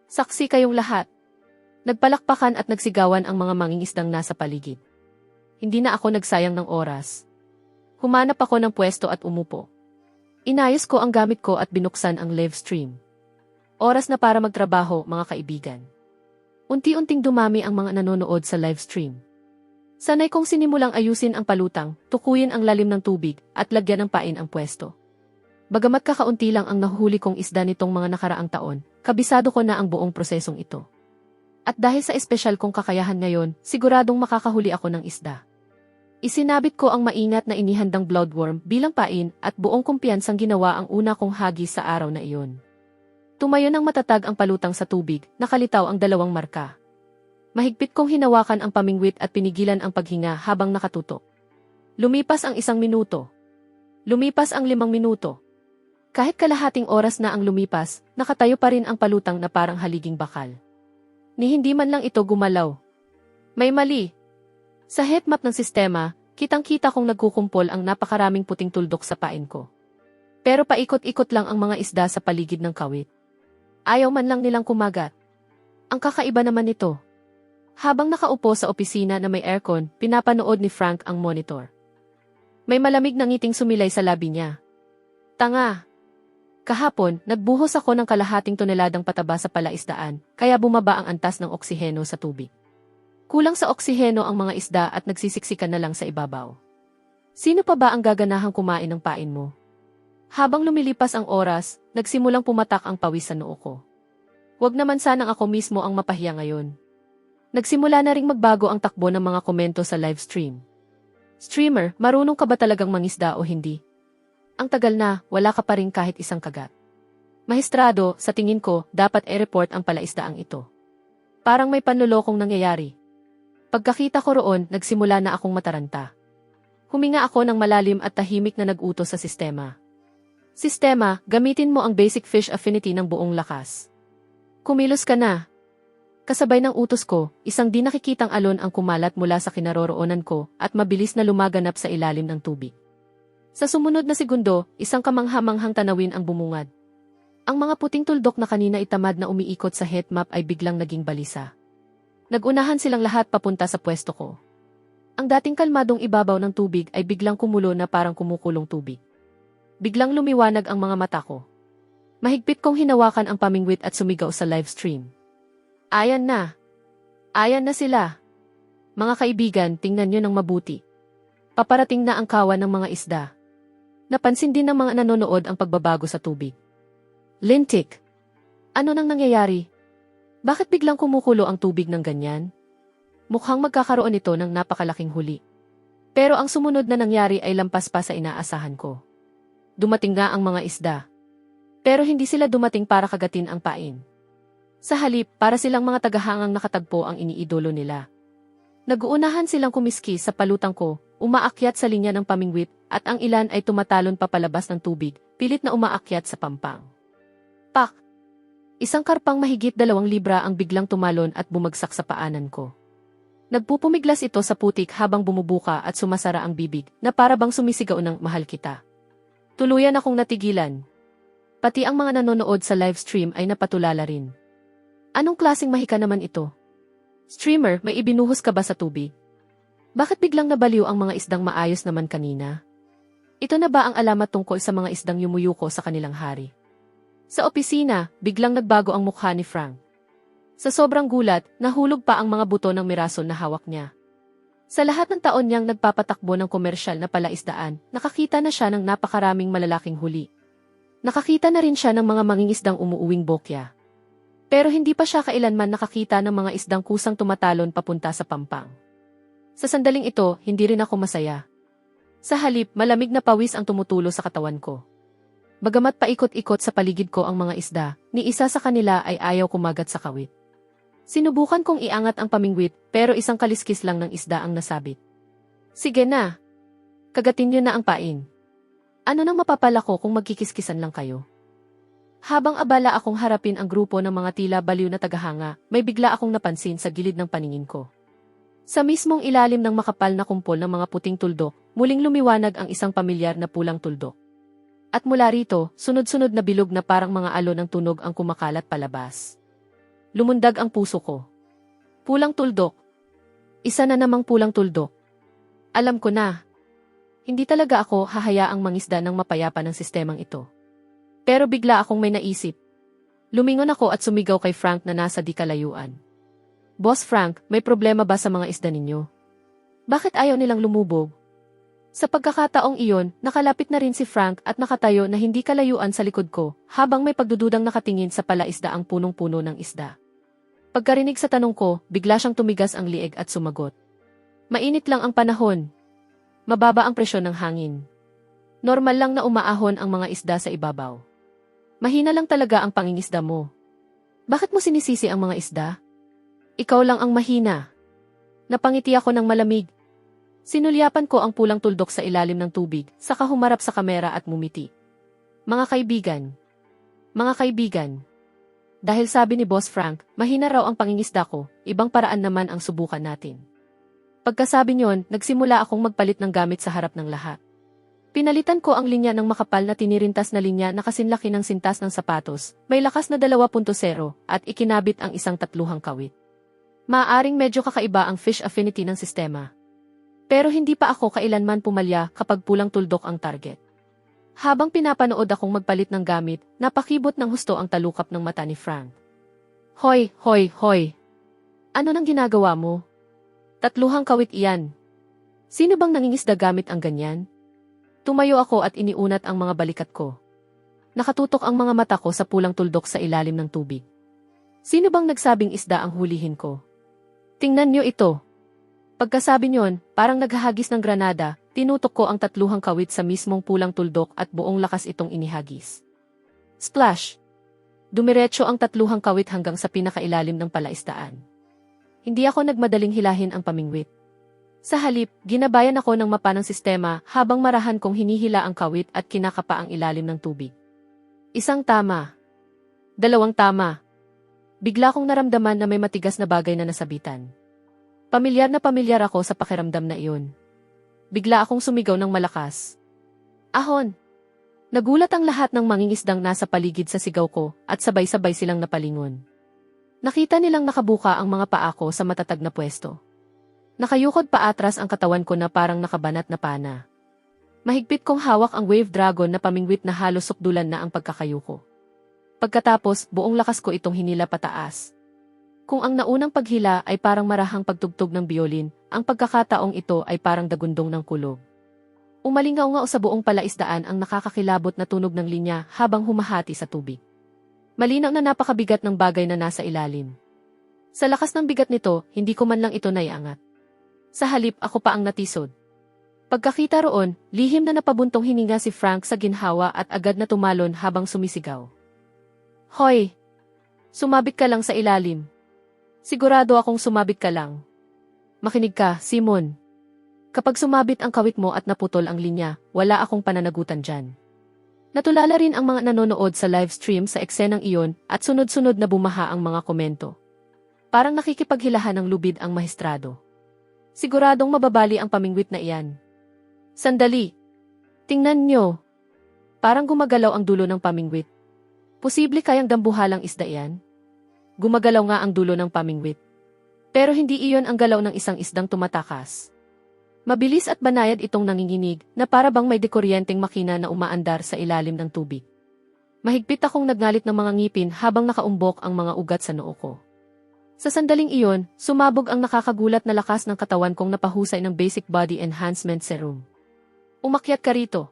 Saksi kayong lahat. Nagpalakpakan at nagsigawan ang mga mangingisdang nasa paligid. Hindi na ako nagsayang ng oras. Humanap ako ng pwesto at umupo. Inayos ko ang gamit ko at binuksan ang live stream. Oras na para magtrabaho, mga kaibigan. Unti-unting dumami ang mga nanonood sa live stream. Sanay kong sinimulang ayusin ang palutang, tukuyin ang lalim ng tubig, at lagyan ng pain ang pwesto. Bagamat kakaunti lang ang nahuhuli kong isda nitong mga nakaraang taon, kabisado ko na ang buong prosesong ito. At dahil sa espesyal kong kakayahan ngayon, siguradong makakahuli ako ng isda. Isinabit ko ang maingat na inihandang bloodworm bilang pain at buong kumpiyansang ginawa ang una kong hagis sa araw na iyon. Tumayo ng matatag ang palutang sa tubig, nakalitaw ang 2 marka. Mahigpit kong hinawakan ang pamingwit at pinigilan ang paghinga habang nakatutok. Lumipas ang 1 minuto. Lumipas ang 5 minuto. Kahit kalahating oras na ang lumipas, nakatayo pa rin ang palutang na parang haliging bakal. Ni hindi man lang ito gumalaw. May mali. Sa heatmap ng sistema, kitang-kita kong nagkukumpol ang napakaraming puting tuldok sa pain ko. Pero paikot-ikot lang ang mga isda sa paligid ng kawit. Ayaw man lang nilang kumagat. Ang kakaiba naman nito. Habang nakaupo sa opisina na may aircon, pinapanood ni Frank ang monitor. May malamig na ngiting sumilay sa labi niya. Tanga! Kahapon, nagbuhos ako ng kalahating toneladang pataba sa palaisdaan, kaya bumaba ang antas ng oksiheno sa tubig. Kulang sa oksiheno ang mga isda at nagsisiksikan na lang sa ibabaw. Sino pa ba ang gaganahang kumain ng pain mo? Habang lumilipas ang oras, nagsimulang pumatak ang pawis sa noo ko. Huwag naman sanang ako mismo ang mapahiya ngayon. Nagsimula na ring magbago ang takbo ng mga komento sa live stream. Streamer, marunong ka ba talagang mangisda o hindi? Ang tagal na, wala ka pa rin kahit isang kagat. Mahistrado, sa tingin ko, dapat i-report ang palaisdaang ito. Parang may panlolokong nangyayari. Pagkakita ko roon, nagsimula na akong mataranta. Huminga ako ng malalim at tahimik na nag-utos sa sistema. Sistema, gamitin mo ang basic fish affinity ng buong lakas. Kumilos ka na. Kasabay ng utos ko, isang di nakikitang alon ang kumalat mula sa kinaroroonan ko at mabilis na lumaganap sa ilalim ng tubig. Sa sumunod na segundo, isang kamangha-manghang tanawin ang bumungad. Ang mga puting tuldok na kanina itamad na umiikot sa heatmap ay biglang naging balisa. Nagunahan silang lahat papunta sa pwesto ko. Ang dating kalmadong ibabaw ng tubig ay biglang kumulo na parang kumukulong tubig. Biglang lumiwanag ang mga mata ko. Mahigpit kong hinawakan ang pamingwit at sumigaw sa live stream. Ayan na. Ayan na sila. Mga kaibigan, tingnan nyo ng mabuti. Paparating na ang kawan ng mga isda. Napansin din ng mga nanonood ang pagbabago sa tubig. Lintik. Ano nang nangyayari? Bakit biglang kumukulo ang tubig ng ganyan? Mukhang magkakaroon ito ng napakalaking huli. Pero ang sumunod na nangyari ay lampas pa sa inaasahan ko. Dumating nga ang mga isda. Pero hindi sila dumating para kagatin ang pain. Sa halip, para silang mga tagahangang nakatagpo ang iniidolo nila. Naguunahan silang kumiski sa palutang ko, umaakyat sa linya ng pamingwit, at ang ilan ay tumatalon papalabas ng tubig, pilit na umaakyat sa pampang. Pak! Isang karpang mahigit 2 libra ang biglang tumalon at bumagsak sa paanan ko. Nagpupumiglas ito sa putik habang bumubuka at sumasara ang bibig na para bang sumisigaw ng mahal kita. Tuluyan akong natigilan. Pati ang mga nanonood sa live stream ay napatulala rin. Anong klaseng mahika naman ito? Streamer, may ibinuhos ka ba sa tubig? Bakit biglang nabaliw ang mga isdang maayos naman kanina? Ito na ba ang alamat tungkol sa mga isdang yumuyuko sa kanilang hari? Sa opisina, biglang nagbago ang mukha ni Frank. Sa sobrang gulat, nahulog pa ang mga buto ng mirasol na hawak niya. Sa lahat ng taon niyang nagpapatakbo ng komersyal na palaisdaan, nakakita na siya ng napakaraming malalaking huli. Nakakita na rin siya ng mga mangingisdang umuuwing bokya. Pero hindi pa siya kailanman nakakita ng mga isdang kusang tumatalon papunta sa pampang. Sa sandaling ito, hindi rin ako masaya. Sa halip, malamig na pawis ang tumutulo sa katawan ko. Bagamat paikot-ikot sa paligid ko ang mga isda, ni isa sa kanila ay ayaw kumagat sa kawit. Sinubukan kong iangat ang pamingwit, pero isang kaliskis lang ng isda ang nasabit. Sige na. Kagatin niyo na ang pain. Ano nang mapapala ko kung magkikiskisan lang kayo? Habang abala akong harapin ang grupo ng mga tila baliw na tagahanga, may bigla akong napansin sa gilid ng paningin ko. Sa mismong ilalim ng makapal na kumpol ng mga puting tuldok, muling lumiwanag ang isang pamilyar na pulang tuldok. At mula rito, sunod-sunod na bilog na parang mga alon ng tunog ang kumakalat palabas. Lumundag ang puso ko. Pulang tuldok. Isa na namang pulang tuldok. Alam ko na. Hindi talaga ako hahayaang mangisda ng mapayapa ng sistemang ito. Pero bigla akong may naisip. Lumingon ako at sumigaw kay Frank na nasa di kalayuan. Boss Frank, may problema ba sa mga isda ninyo? Bakit ayaw nilang lumubog? Sa pagkakataong iyon, nakalapit na rin si Frank at nakatayo na hindi kalayuan sa likod ko, habang may pagdududang nakatingin sa palaisda ang punong-puno ng isda. Pagkarinig sa tanong ko, bigla siyang tumigas ang lieg at sumagot. Mainit lang ang panahon. Mababa ang presyon ng hangin. Normal lang na umaahon ang mga isda sa ibabaw. Mahina lang talaga ang pangingisda mo. Bakit mo sinisisi ang mga isda? Ikaw lang ang mahina. Napangiti ako ng malamig. Sinulyapan ko ang pulang tuldok sa ilalim ng tubig, saka humarap sa kamera at mumiti. Mga kaibigan. Mga kaibigan. Dahil sabi ni Boss Frank, mahina raw ang pangingisda ko, ibang paraan naman ang subukan natin. Pagkasabi niyon, nagsimula akong magpalit ng gamit sa harap ng lahat. Pinalitan ko ang linya ng makapal na tinirintas na linya na kasinlaki ng sintas ng sapatos, may lakas na 2.0 at ikinabit ang isang 3 kawit. Maaaring medyo kakaiba ang fish affinity ng sistema. Pero hindi pa ako kailanman pumalya kapag pulang tuldok ang target. Habang pinapanood akong magpalit ng gamit, napakibot ng husto ang talukap ng mata ni Frank. Hoy, hoy, hoy! Ano nang ginagawa mo? 3 kawit iyan. Sino bang nangingisda gamit ang ganyan? Tumayo ako at iniunat ang mga balikat ko. Nakatutok ang mga mata ko sa pulang tuldok sa ilalim ng tubig. Sino bang nagsabing isda ang hulihin ko? Tingnan niyo ito. Pagkasabi niyon, parang naghahagis ng granada, tinutok ko ang 3 kawit sa mismong pulang tuldok at buong lakas itong inihagis. Splash! Dumiretso ang 3 kawit hanggang sa pinakailalim ng palaisdaan. Hindi ako nagmadaling hilahin ang pamingwit. Sa halip, ginabayan ako ng mapa ng sistema habang marahan kong hinihila ang kawit at kinakapa ang ilalim ng tubig. 1 tama. 2 tama. Bigla kong naramdaman na may matigas na bagay na nasabitan. Pamilyar ako sa pakiramdam na iyon. Bigla akong sumigaw ng malakas. Ahon! Nagulat ang lahat ng mangingisdang nasa paligid sa sigaw ko at sabay-sabay silang napalingon. Nakita nilang nakabuka ang mga paa ko sa matatag na pwesto. Nakayukod pa atras ang katawan ko na parang nakabanat na pana. Mahigpit kong hawak ang wave dragon na pamingwit na halos sukdulan na ang pagkakayuko. Pagkatapos, buong lakas ko itong hinila pataas. Kung ang naunang paghila ay parang marahang pagtugtog ng biolin, ang pagkakataong ito ay parang dagundong ng kulog. Umalingaw-ngaw sa buong palaisdaan ang nakakakilabot na tunog ng linya habang humahati sa tubig. Malinaw na napakabigat ng bagay na nasa ilalim. Sa lakas ng bigat nito, hindi ko man lang ito naiangat. Sa halip, ako pa ang natisod. Pagkakita roon, lihim na napabuntong hininga si Frank sa ginhawa at agad na tumalon habang sumisigaw. Hoy! Sumabit ka lang sa ilalim. Sigurado akong sumabit ka lang. Makinig ka, Simon. Kapag sumabit ang kawit mo at naputol ang linya, wala akong pananagutan dyan. Natulala rin ang mga nanonood sa live stream sa eksenang iyon at sunod-sunod na bumaha ang mga komento. Parang nakikipaghilahan ng lubid ang maestrado. Siguradong mababali ang pamingwit na iyan. Sandali. Tingnan nyo. Parang gumagalaw ang dulo ng pamingwit. Posible kayang dambuhalang isda iyan? Gumagalaw nga ang dulo ng pamingwit. Pero hindi iyon ang galaw ng isang isdang tumatakas. Mabilis at banayad itong nanginginig na para bang may dekuryenteng makina na umaandar sa ilalim ng tubig. Mahigpit akong nagngalit ng mga ngipin habang nakaumbok ang mga ugat sa noo ko. Sa sandaling iyon, sumabog ang nakakagulat na lakas ng katawan kong napahusay ng basic body enhancement serum. Umakyat ka rito.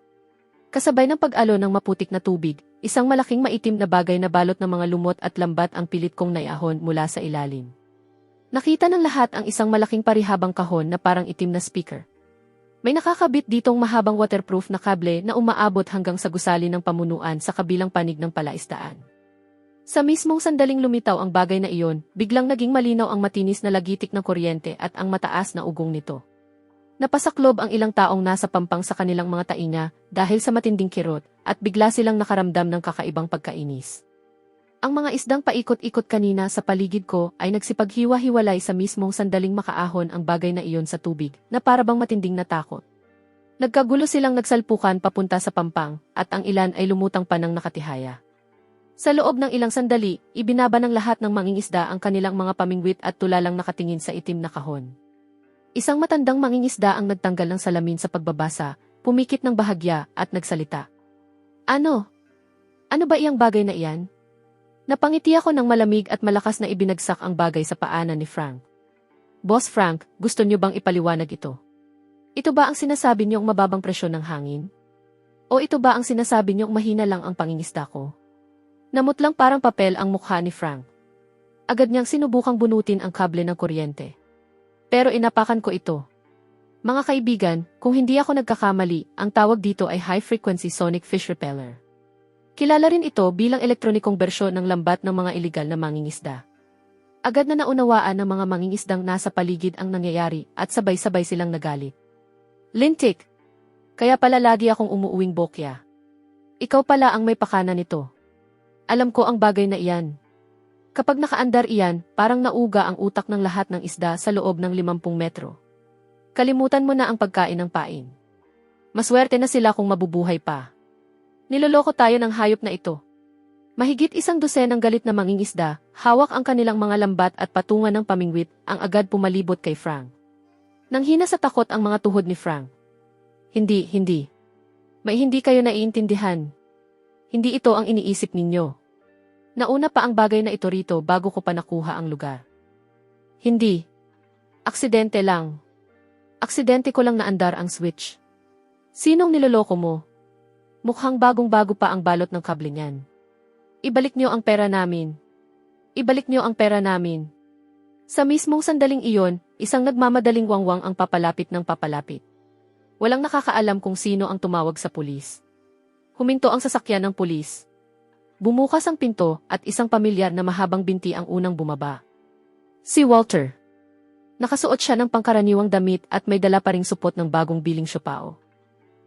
Kasabay ng pag-alo ng maputik na tubig, isang malaking maitim na bagay na balot ng mga lumot at lambat ang pilit kong naiahon mula sa ilalim. Nakita ng lahat ang isang malaking parihabang kahon na parang itim na speaker. May nakakabit ditong mahabang waterproof na kable na umaabot hanggang sa gusali ng pamunuan sa kabilang panig ng palaisdaan. Sa mismong sandaling lumitaw ang bagay na iyon, biglang naging malinaw ang matinis na lagitik ng kuryente at ang mataas na ugong nito. Napasaklob ang ilang taong nasa pampang sa kanilang mga tainga dahil sa matinding kirot at bigla silang nakaramdam ng kakaibang pagkainis. Ang mga isdang paikot-ikot kanina sa paligid ko ay nagsipaghiwa-hiwalay sa mismong sandaling makaahon ang bagay na iyon sa tubig na parabang matinding natakot. Nagkagulo silang nagsalpukan papunta sa pampang at ang ilan ay lumutang pa ng nakatihaya. Sa loob ng ilang sandali, ibinaba ng lahat ng mangingisda ang kanilang mga pamingwit at tulalang nakatingin sa itim na kahon. Isang matandang mangingisda ang nagtanggal ng salamin sa pagbabasa, pumikit ng bahagya at nagsalita. Ano? Ano ba iyang bagay na iyan? Napangiti ako ng malamig at malakas na ibinagsak ang bagay sa paanan ni Frank. Boss Frank, gusto niyo bang ipaliwanag ito? Ito ba ang sinasabi niyong mababang presyon ng hangin? O ito ba ang sinasabi niyong mahina lang ang pangingisda ko? Namutlang parang papel ang mukha ni Frank. Agad niyang sinubukang bunutin ang kable ng kuryente. Pero inapakan ko ito. Mga kaibigan, kung hindi ako nagkakamali, ang tawag dito ay high-frequency sonic fish repeller. Kilala rin ito bilang elektronikong bersyon ng lambat ng mga iligal na mangingisda. Agad na naunawaan ng mga mangingisdang nasa paligid ang nangyayari at sabay-sabay silang nagalit. Lintik! Kaya pala lagi akong umuuwing bokya. Ikaw pala ang may pakana nito. Alam ko ang bagay na iyan. Kapag nakaandar iyan, parang nauga ang utak ng lahat ng isda sa loob ng 50 metro. Kalimutan mo na ang pagkain ng pain. Maswerte na sila kung mabubuhay pa. Niloloko tayo ng hayop na ito. Mahigit 100 ng galit na mangingisda, hawak ang kanilang mga lambat at patungan ng pamingwit, ang agad pumalibot kay Frank. Nanghina sa takot ang mga tuhod ni Frank. Hindi. May hindi kayo naiintindihan. Hindi ito ang iniisip ninyo. Nauna pa ang bagay na ito rito bago ko pa nakuha ang lugar. Hindi. Aksidente lang. Aksidente ko lang naandar ang switch. Sinong niloloko mo? Mukhang bagong-bago pa ang balot ng kable niyan. Ibalik niyo ang pera namin. Ibalik niyo ang pera namin. Sa mismong sandaling iyon, isang nagmamadaling wangwang ang papalapit ng papalapit. Walang nakakaalam kung sino ang tumawag sa pulis. Huminto ang sasakyan ng pulis. Bumukas ang pinto at isang pamilyar na mahabang binti ang unang bumaba. Si Walter. Nakasuot siya ng pangkaraniwang damit at may dala pa ring supot ng bagong biling siopao.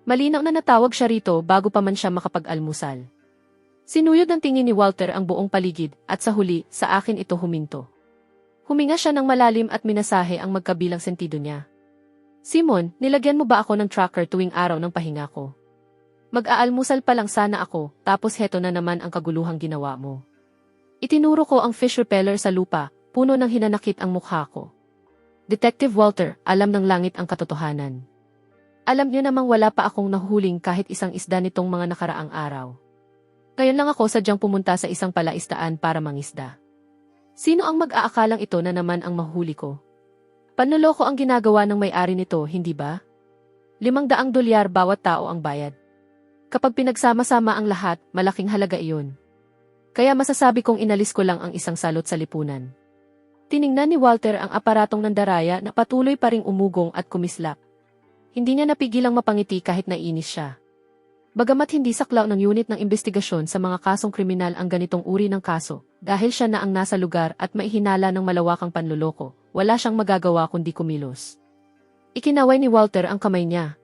Malinaw na natawag siya rito bago pa man siya makapag-almusal. Sinuyod ng tingin ni Walter ang buong paligid at sa huli, sa akin ito huminto. Huminga siya ng malalim at minasahe ang magkabilang sentido niya. Simon, nilagyan mo ba ako ng tracker tuwing araw ng pahinga ko? Mag-aalmusal pa lang sana ako, tapos heto na naman ang kaguluhang ginawa mo. Itinuro ko ang fish repeller sa lupa, puno ng hinanakit ang mukha ko. Detective Walter, alam ng langit ang katotohanan. Alam niyo namang wala pa akong nahuhuling kahit isang isda nitong mga nakaraang araw. Ngayon lang ako sadyang pumunta sa isang palaisdaan para mangisda. Sino ang mag-aakalang ito na naman ang mahuli ko? Panloloko ang ginagawa ng may-ari nito, hindi ba? $500 bawat tao ang bayad. Kapag pinagsama-sama ang lahat, malaking halaga iyon. Kaya masasabi kong inalis ko lang ang isang salot sa lipunan. Tiningnan ni Walter ang aparatong nandaraya na patuloy pa ring umugong at kumislap. Hindi niya napigilang mapangiti kahit naiinis siya. Bagamat hindi saklaw ng unit ng investigasyon sa mga kasong kriminal ang ganitong uri ng kaso, dahil siya na ang nasa lugar at maihinala ng malawakang panloloko, wala siyang magagawa kundi kumilos. Ikinaway ni Walter ang kamay niya.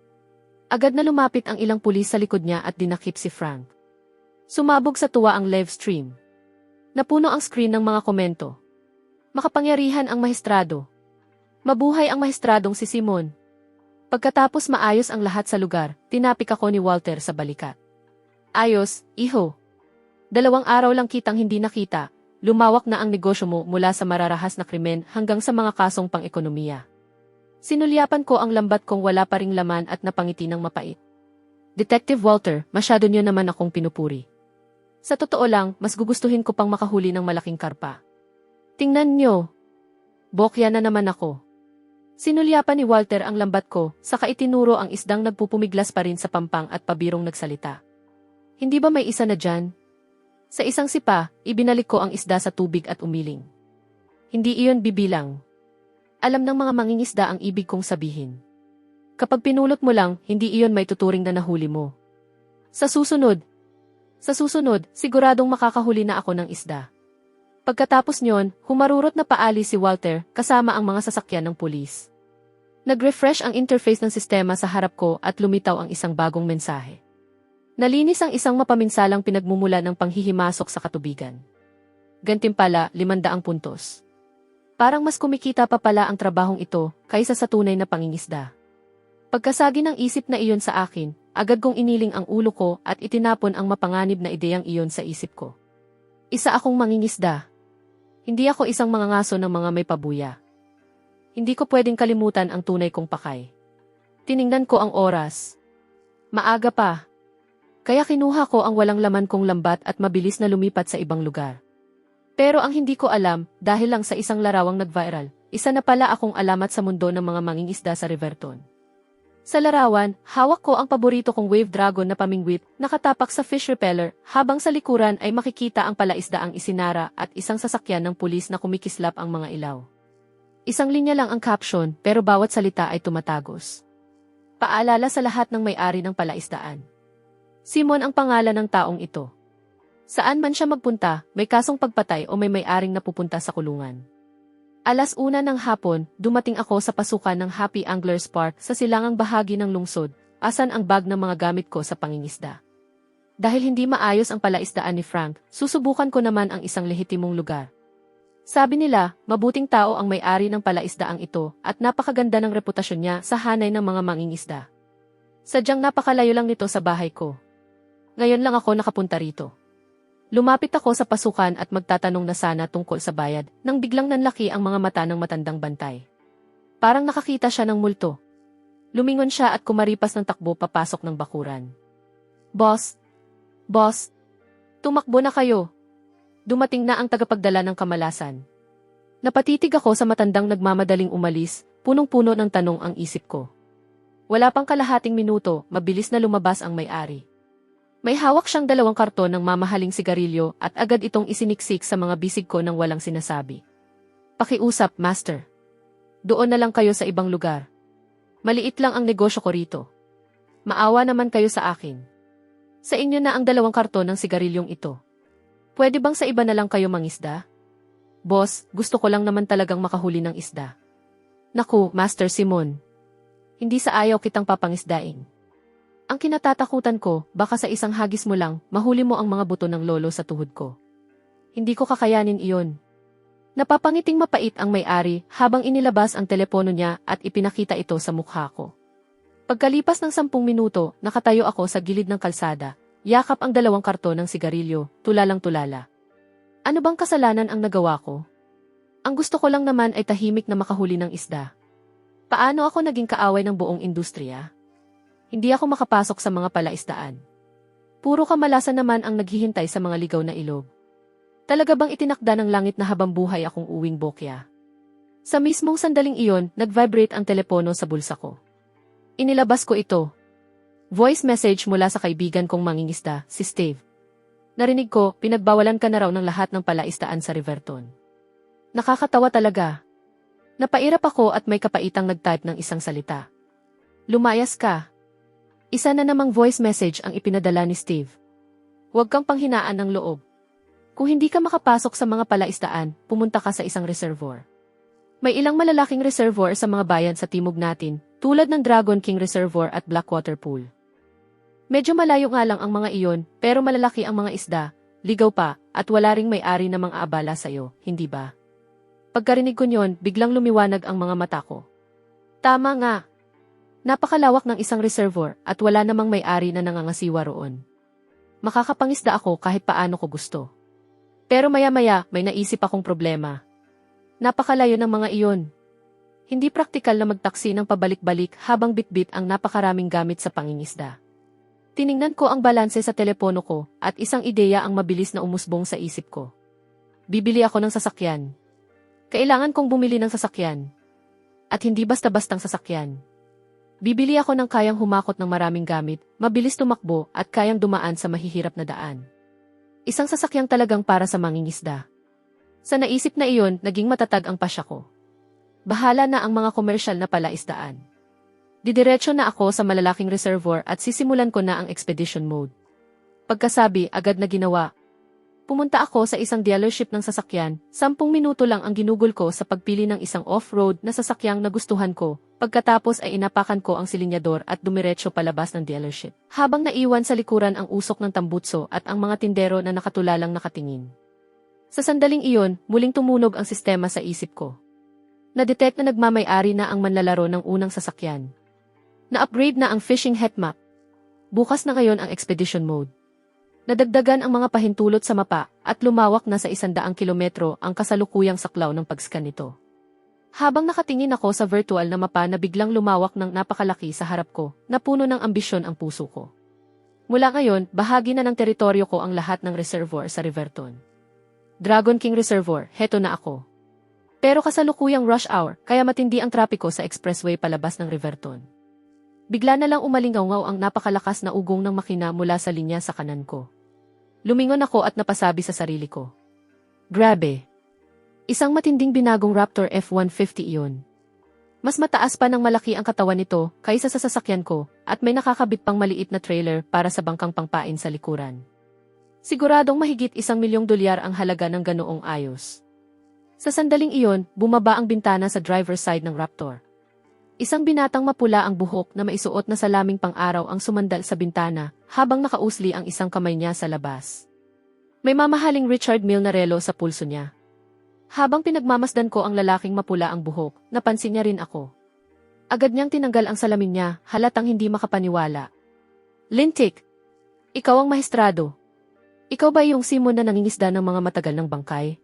Agad na lumapit ang ilang pulis sa likod niya at dinakip si Frank. Sumabog sa tuwa ang live stream. Napuno ang screen ng mga komento. Makapangyarihan ang mahistrado. Mabuhay ang mahistradong si Simon. Pagkatapos maayos ang lahat sa lugar, tinapik ako ni Walter sa balikat. Ayos, iho. 2 araw lang kitang hindi nakita, lumawak na ang negosyo mo mula sa mararahas na krimen hanggang sa mga kasong pang-ekonomiya. Sinulyapan ko ang lambat kong wala pa ring laman at napangiti ng mapait. Detective Walter, masyado niyo naman akong pinupuri. Sa totoo lang, mas gugustuhin ko pang makahuli ng malaking karpa. Tingnan niyo. Bokya na naman ako. Sinulyapan ni Walter ang lambat ko, saka itinuro ang isdang nagpupumiglas pa rin sa pampang at pabirong nagsalita. Hindi ba may isa na dyan? Sa isang sipa, ibinalik ko ang isda sa tubig at umiling. Hindi iyon bibilang. Alam ng mga mangingisda ang ibig kong sabihin. Kapag pinulot mo lang, hindi iyon may tuturing na nahuli mo. Sa susunod, siguradong makakahuli na ako ng isda. Pagkatapos nyon, humarurot na paalis si Walter kasama ang mga sasakyan ng pulis. Nag-refresh ang interface ng sistema sa harap ko at lumitaw ang isang bagong mensahe. Nalinis ang isang mapaminsalang pinagmumula ng panghihimasok sa katubigan. Gantimpala, 500 puntos. Parang mas kumikita pa pala ang trabahong ito kaysa sa tunay na pangingisda. Pagkasagi ng isip na iyon sa akin, agad kong iniling ang ulo ko at itinapon ang mapanganib na ideyang iyon sa isip ko. Isa akong mangingisda. Hindi ako isang mangangaso ng mga may pabuya. Hindi ko pwedeng kalimutan ang tunay kong pakay. Tiningnan ko ang oras. Maaga pa. Kaya kinuha ko ang walang laman kong lambat at mabilis na lumipat sa ibang lugar. Pero ang hindi ko alam, dahil lang sa isang larawang nag-viral, isa na pala akong alamat sa mundo ng mga mangingisda sa Riverton. Sa larawan, hawak ko ang paborito kong wave dragon na pamingwit, nakatapak sa fish repeller, habang sa likuran ay makikita ang palaisdaang isinara at isang sasakyan ng pulis na kumikislap ang mga ilaw. Isang linya lang ang caption, pero bawat salita ay tumatagos. Paalala sa lahat ng may-ari ng palaisdaan. Simon ang pangalan ng taong ito. Saan man siya magpunta, may kasong pagpatay o may may-aring napupunta sa kulungan. 1:00 ng hapon, dumating ako sa pasukan ng Happy Anglers Park sa silangang bahagi ng lungsod, asan ang bag ng mga gamit ko sa pangingisda. Dahil hindi maayos ang palaisdaan ni Frank, susubukan ko naman ang isang lehitimong lugar. Sabi nila, mabuting tao ang may-ari ng palaisdaang ito at napakaganda ng reputasyon niya sa hanay ng mga mangingisda. Sadyang napakalayo lang nito sa bahay ko. Ngayon lang ako nakapunta rito. Lumapit ako sa pasukan at magtatanong na sana tungkol sa bayad, nang biglang nanlaki ang mga mata ng matandang bantay. Parang nakakita siya ng multo. Lumingon siya at kumaripas ng takbo papasok ng bakuran. Boss! Boss! Tumakbo na kayo! Dumating na ang tagapagdala ng kamalasan. Napatitig ako sa matandang nagmamadaling umalis, punong-puno ng tanong ang isip ko. Wala pang kalahating minuto, mabilis na lumabas ang may-ari. May hawak siyang 2 karton ng mamahaling sigarilyo at agad itong isiniksik sa mga bisig ko nang walang sinasabi. Pakiusap, master. Doon na lang kayo sa ibang lugar. Maliit lang ang negosyo ko rito. Maawa naman kayo sa akin. Sa inyo na ang 2 karton ng sigarilyong ito. Pwede bang sa iba na lang kayo mangisda? Boss, gusto ko lang naman talagang makahuli ng isda. Naku, Master Simon. Hindi sa ayaw kitang papangisdain. Ang kinatatakutan ko, baka sa isang hagis mo lang, mahuli mo ang mga buto ng lolo sa tuhod ko. Hindi ko kakayanin iyon. Napapangiting mapait ang may-ari habang inilabas ang telepono niya at ipinakita ito sa mukha ko. Pagkalipas ng 10 minuto, nakatayo ako sa gilid ng kalsada, yakap ang 2 karton ng sigarilyo, tulalang-tulala. Ano bang kasalanan ang nagawa ko? Ang gusto ko lang naman ay tahimik na makahuli ng isda. Paano ako naging kaaway ng buong industriya? Hindi ako makapasok sa mga palaisdaan. Puro kamalasan naman ang naghihintay sa mga ligaw na ilog. Talaga bang itinakda ng langit na habang buhay akong uwing bokya? Sa mismong sandaling iyon, nag-vibrate ang telepono sa bulsa ko. Inilabas ko ito. Voice message mula sa kaibigan kong mangingisda, si Steve. Narinig ko, pinagbawalan ka na raw ng lahat ng palaisdaan sa Riverton. Nakakatawa talaga. Napairap ako at may kapaitang nag-type ng isang salita. Lumayas ka. Isa na namang voice message ang ipinadala ni Steve. Huwag kang panghinaan ng loob. Kung hindi ka makapasok sa mga palaisdaan, pumunta ka sa isang reservoir. May ilang malalaking reservoir sa mga bayan sa timog natin, tulad ng Dragon King Reservoir at Blackwater Pool. Medyo malayo nga lang ang mga iyon, pero malalaki ang mga isda, ligaw pa, at wala ring may-ari na mga abala sa'yo, hindi ba? Pagkarinig ko nyon, biglang lumiwanag ang mga mata ko. Tama nga. Napakalawak ng isang reservoir at wala namang may-ari na nangangasiwa roon. Makakapangisda ako kahit paano ko gusto. Pero maya-maya, may naisip akong problema. Napakalayo ng mga iyon. Hindi praktikal na magtaksi ng pabalik-balik habang bitbit ang napakaraming gamit sa pangingisda. Tiningnan ko ang balanse sa telepono ko at isang ideya ang mabilis na umusbong sa isip ko. Bibili ako ng sasakyan. Kailangan kong bumili ng sasakyan. At hindi basta-bastang sasakyan. Bibili ako ng kayang humakot ng maraming gamit, mabilis tumakbo at kayang dumaan sa mahihirap na daan. Isang sasakyang talagang para sa mangingisda. Sa naisip na iyon, naging matatag ang pasya ko. Bahala na ang mga komersyal na palaisdaan. Didiretso na ako sa malalaking reservoir at sisimulan ko na ang expedition mode. Pagkasabi, agad na ginawa. Pumunta ako sa isang dealership ng sasakyan, 10 minuto lang ang ginugol ko sa pagpili ng isang off-road na sasakyang nagustuhan ko, pagkatapos ay inapakan ko ang silinyador at dumiretso palabas ng dealership. Habang naiwan sa likuran ang usok ng tambutso at ang mga tindero na nakatulalang nakatingin. Sa sandaling iyon, muling tumunog ang sistema sa isip ko. Na-detect na nagmamay-ari na ang manlalaro ng unang sasakyan. Na-upgrade na ang fishing headmap. Bukas na ngayon ang expedition mode. Nadagdagan ang mga pahintulot sa mapa at lumawak na sa 100 kilometro ang kasalukuyang saklaw ng pag-scan nito. Habang nakatingin ako sa virtual na mapa na biglang lumawak ng napakalaki sa harap ko, napuno ng ambisyon ang puso ko. Mula ngayon, bahagi na ng teritoryo ko ang lahat ng reservoir sa Riverton. Dragon King Reservoir, heto na ako. Pero kasalukuyang rush hour, kaya matindi ang trapiko sa expressway palabas ng Riverton. Bigla na lang umalingaw-ngaw ang napakalakas na ugong ng makina mula sa linya sa kanan ko. Lumingon ako at napasabi sa sarili ko. Grabe. Isang matinding binagong Raptor F-150 iyon. Mas mataas pa ng malaki ang katawan nito kaysa sa sasakyan ko at may nakakabit pang maliit na trailer para sa bangkang pangpain sa likuran. Siguradong mahigit $1 milyong ang halaga ng ganoong ayos. Sa sandaling iyon, bumaba ang bintana sa driver's side ng Raptor. Isang binatang mapula ang buhok na maisuot na salaming pang-araw ang sumandal sa bintana habang nakausli ang isang kamay niya sa labas. May mamahaling Richard Mille na relo sa pulso niya. Habang pinagmamasdan ko ang lalaking mapula ang buhok, napansin niya rin ako. Agad niyang tinanggal ang salamin niya, halatang hindi makapaniwala. Lintik! Ikaw ang mahestrado. Ikaw ba yung Simon na nangingisda ng mga matagal ng bangkay?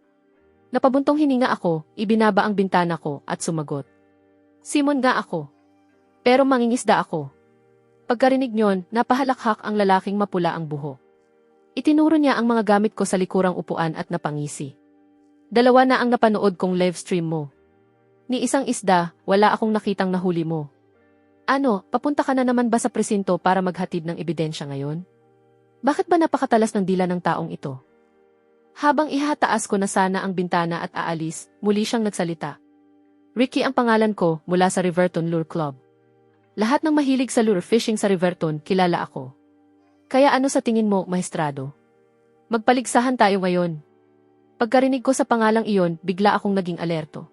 Napabuntong hininga ako, ibinaba ang bintana ko at sumagot. Simon nga ako. Pero mangingisda ako. Pagkarinig niyon, napahalakhak ang lalaking mapula ang buhok. Itinuro niya ang mga gamit ko sa likurang upuan at napangisi. 2 na ang napanood kong live stream mo. Ni isang isda, wala akong nakitang nahuli mo. Ano, papunta ka na naman ba sa presinto para maghatid ng ebidensya ngayon? Bakit ba napakatalas ng dila ng taong ito? Habang ihataas ko na sana ang bintana at aalis, muli siyang nagsalita. Ricky ang pangalan ko mula sa Riverton Lure Club. Lahat ng mahilig sa lure fishing sa Riverton kilala ako. Kaya ano sa tingin mo, mahestrado? Magpaligsahan tayo ngayon. Pagkarinig ko sa pangalang iyon, bigla akong naging alerto.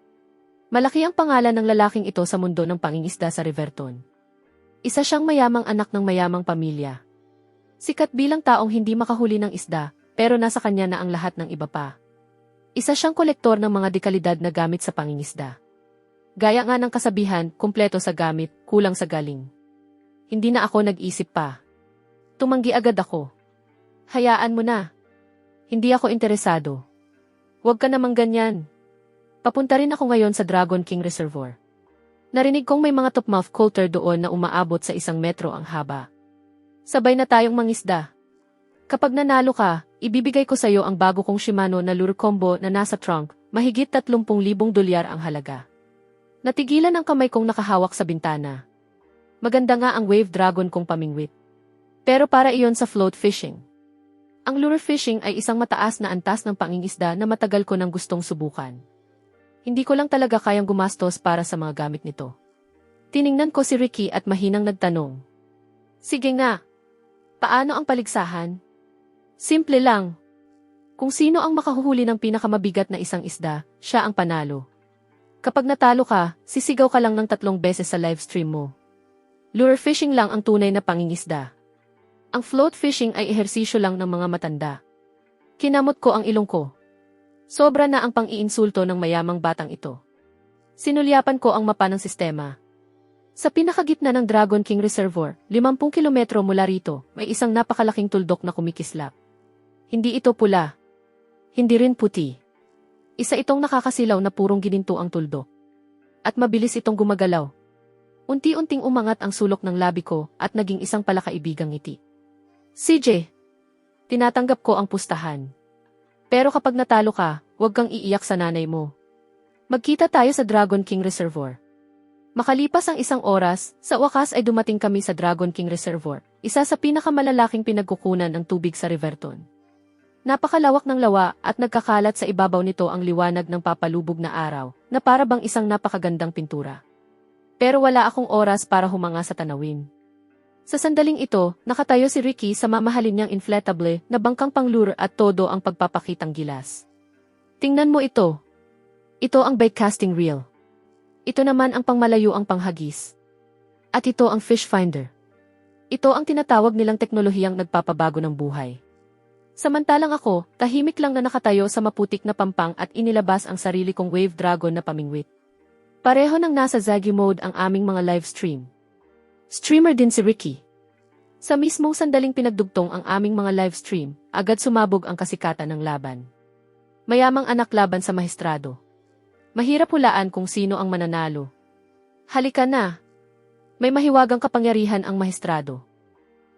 Malaki ang pangalan ng lalaking ito sa mundo ng pangingisda sa Riverton. Isa siyang mayamang anak ng mayamang pamilya. Sikat bilang taong hindi makahuli ng isda, pero nasa kanya na ang lahat ng iba pa. Isa siyang kolektor ng mga dekalidad na gamit sa pangingisda. Gaya nga ng kasabihan, kumpleto sa gamit, kulang sa galing. Hindi na ako nag-isip pa. Tumanggi agad ako. Hayaan mo na. Hindi ako interesado. Huwag ka namang ganyan. Papunta rin ako ngayon sa Dragon King Reservoir. Narinig kong may mga topmouth coulter doon na umaabot sa 1 metro ang haba. Sabay na tayong mangisda. Kapag nanalo ka, ibibigay ko sa iyo ang bago kong Shimano na lure combo na nasa trunk, mahigit $30,000 ang halaga. Natigilan ang kamay kong nakahawak sa bintana. Maganda nga ang wave dragon kong pamingwit. Pero para iyon sa float fishing. Ang lure fishing ay isang mataas na antas ng pangingisda na matagal ko nang gustong subukan. Hindi ko lang talaga kayang gumastos para sa mga gamit nito. Tiningnan ko si Ricky at mahinang nagtanong. Sige nga. Paano ang paligsahan? Simple lang. Kung sino ang makahuhuli ng pinakamabigat na isang isda, siya ang panalo. Kapag natalo ka, sisigaw ka lang ng 3 beses sa live stream mo. Lure fishing lang ang tunay na pangingisda. Ang float fishing ay ehersisyo lang ng mga matanda. Kinamot ko ang ilong ko. Sobra na ang pang-iinsulto ng mayamang batang ito. Sinulyapan ko ang mapa ng sistema. Sa pinakagitna ng Dragon King Reservoir, 50 kilometro mula rito, may isang napakalaking tuldok na kumikislap. Hindi ito pula. Hindi rin puti. Isa itong nakakasilaw na purong gininto ang tuldok. At mabilis itong gumagalaw. Unti-unting umangat ang sulok ng labi ko at naging isang palakaibigang ngiti. CJ, tinatanggap ko ang pustahan. Pero kapag natalo ka, huwag kang iiyak sa nanay mo. Magkita tayo sa Dragon King Reservoir. Makalipas ang isang oras, sa wakas ay dumating kami sa Dragon King Reservoir, isa sa pinakamalalaking pinagkukunan ng tubig sa Riverton. Napakalawak ng lawa at nagkakalat sa ibabaw nito ang liwanag ng papalubog na araw, na para bang isang napakagandang pintura. Pero wala akong oras para humanga sa tanawin. Sa sandaling ito, nakatayo si Ricky sa mamahalin niyang inflatable na bangkang panglure at todo ang pagpapakitang gilas. Tingnan mo ito. Ito ang bait casting reel. Ito naman ang pangmalayo ang panghagis. At ito ang fish finder. Ito ang tinatawag nilang teknolohiyang nagpapabago ng buhay. Samantalang ako, tahimik lang na nakatayo sa maputik na pampang at inilabas ang sarili kong wave dragon na pamingwit. Pareho nang nasa Zaggy mode ang aming mga live stream. Streamer din si Ricky. Sa mismong sandaling pinagdugtong ang aming mga live stream, agad sumabog ang kasikatan ng laban. Mayamang anak laban sa mahistrado. Mahirap hulaan kung sino ang mananalo. Halika na. May mahiwagang kapangyarihan ang mahistrado.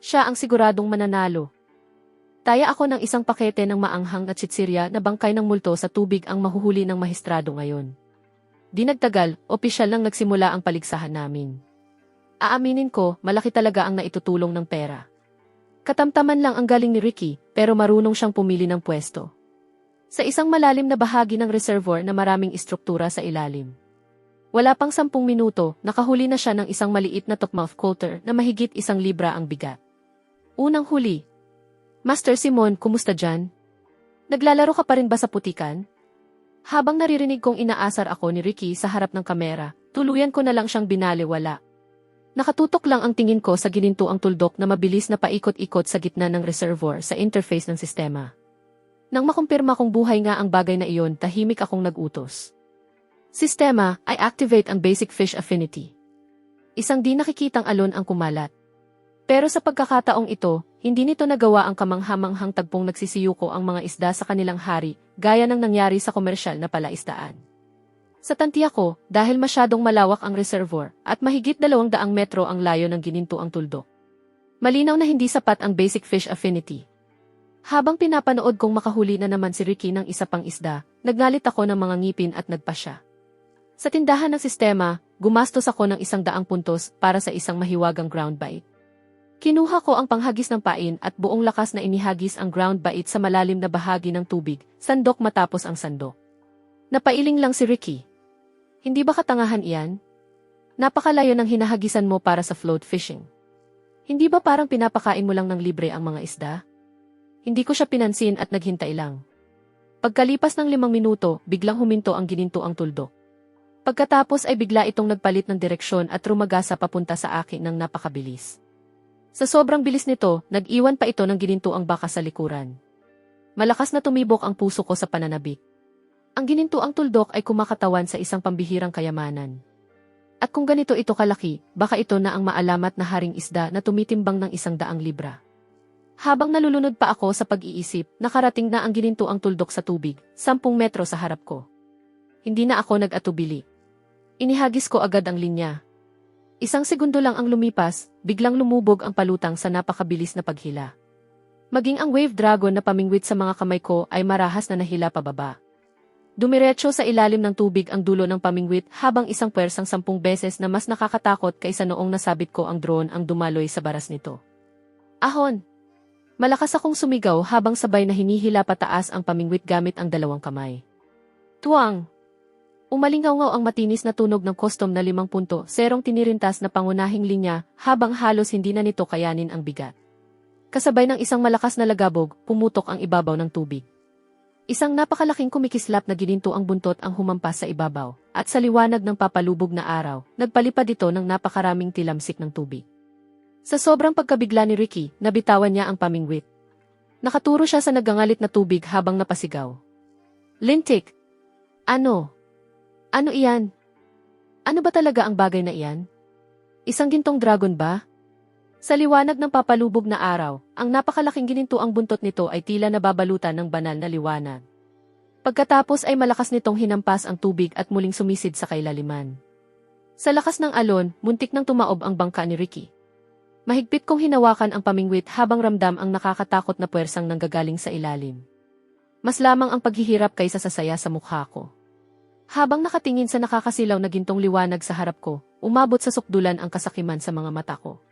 Siya ang siguradong mananalo. Taya ako ng isang pakete ng maanghang at tsitsirya na bangkay ng multo sa tubig ang mahuhuli ng mahistrado ngayon. Di nagtagal, opisyal lang nagsimula ang paligsahan namin. Aaminin ko, malaki talaga ang naitutulong ng pera. Katamtaman lang ang galing ni Ricky, pero marunong siyang pumili ng pwesto. Sa isang malalim na bahagi ng reservoir na maraming istruktura sa ilalim. Wala pang 10 minuto, nakahuli na siya ng isang maliit na tokmouth coulter na mahigit 1 libra ang bigat. Unang huli. Master Simon, kumusta dyan? Naglalaro ka pa rin ba sa putikan? Habang naririnig kong inaasar ako ni Ricky sa harap ng kamera, tuluyan ko na lang siyang binaliwala. Nakatutok lang ang tingin ko sa gininto ang tuldok na mabilis na paikot-ikot sa gitna ng reservoir sa interface ng sistema. Nang makumpirma kong buhay nga ang bagay na iyon, tahimik akong nag-utos. Sistema, I activate ang basic fish affinity. Isang di nakikitang alon ang kumalat. Pero sa pagkakataong ito, hindi nito nagawa ang kamanghamanghang tagpong nagsisiyuko ang mga isda sa kanilang hari, gaya ng nangyari sa komersyal na palaisdaan. Sa tantiya ko, dahil masyadong malawak ang reservoir, at mahigit 200 metro ang layo ng gininto ang tuldok. Malinaw na hindi sapat ang basic fish affinity. Habang pinapanood kong makahuli na naman si Ricky ng isa pang isda, nagnalit ako ng mga ngipin at nagpasya. Sa tindahan ng sistema, gumastos ako ng 100 puntos para sa isang mahiwagang ground bite. Kinuha ko ang panghagis ng pain at buong lakas na inihagis ang ground bite sa malalim na bahagi ng tubig, sandok matapos ang sandok. Napailing lang si Ricky. Hindi ba katangahan iyan? Napakalayo ng hinahagisan mo para sa float fishing. Hindi ba parang pinapakain mo lang ng libre ang mga isda? Hindi ko siya pinansin at naghintay lang. Pagkalipas ng 5 minuto, biglang huminto ang gininto ang tuldok. Pagkatapos ay bigla itong nagpalit ng direksyon at rumagasa papunta sa akin ng napakabilis. Sa sobrang bilis nito, nag-iwan pa ito ng gininto ang baka sa likuran. Malakas na tumibok ang puso ko sa pananabik. Ang gininto ang tuldok ay kumakatawan sa isang pambihirang kayamanan. At kung ganito ito kalaki, baka ito na ang maalamat na haring isda na tumitimbang ng 100 libra. Habang nalulunod pa ako sa pag-iisip, nakarating na ang gininto ang tuldok sa tubig, 10 metro sa harap ko. Hindi na ako nag-atubili. Inihagis ko agad ang linya. 1 segundo lang ang lumipas, biglang lumubog ang palutang sa napakabilis na paghila. Maging ang wave dragon na pamingwit sa mga kamay ko ay marahas na nahila pababa. Dumiretso sa ilalim ng tubig ang dulo ng pamingwit habang isang pwersang 10 beses na mas nakakatakot kaysa noong nasabit ko ang drone ang dumaloy sa baras nito. Ahon! Malakas akong sumigaw habang sabay na hinihila pataas ang pamingwit gamit ang 2 kamay. Tuwang! Umalingaw-ngaw ang matinis na tunog ng custom na 5.0 tinirintas na pangunahing linya habang halos hindi na nito kayanin ang bigat. Kasabay ng isang malakas na lagabog, pumutok ang ibabaw ng tubig. Isang napakalaking kumikislap na gininto ang buntot ang humampas sa ibabaw, at sa liwanag ng papalubog na araw, nagpalipad ito ng napakaraming tilamsik ng tubig. Sa sobrang pagkabigla ni Ricky, nabitawan niya ang pamingwit. Nakaturo siya sa nagangalit na tubig habang napasigaw. Lintik! Ano? Ano iyan? Ano ba talaga ang bagay na iyan? Isang gintong dragon ba? Sa liwanag ng papalubog na araw, ang napakalaking ginintuang buntot nito ay tila nababalutan ng banal na liwanag. Pagkatapos ay malakas nitong hinampas ang tubig at muling sumisid sa kailaliman. Sa lakas ng alon, muntik nang tumaob ang bangka ni Ricky. Mahigpit kong hinawakan ang pamingwit habang ramdam ang nakakatakot na puwersang nanggagaling sa ilalim. Mas lamang ang paghihirap kaysa sa saya sa mukha ko. Habang nakatingin sa nakakasilaw na gintong liwanag sa harap ko, umabot sa sukdulan ang kasakiman sa mga mata ko.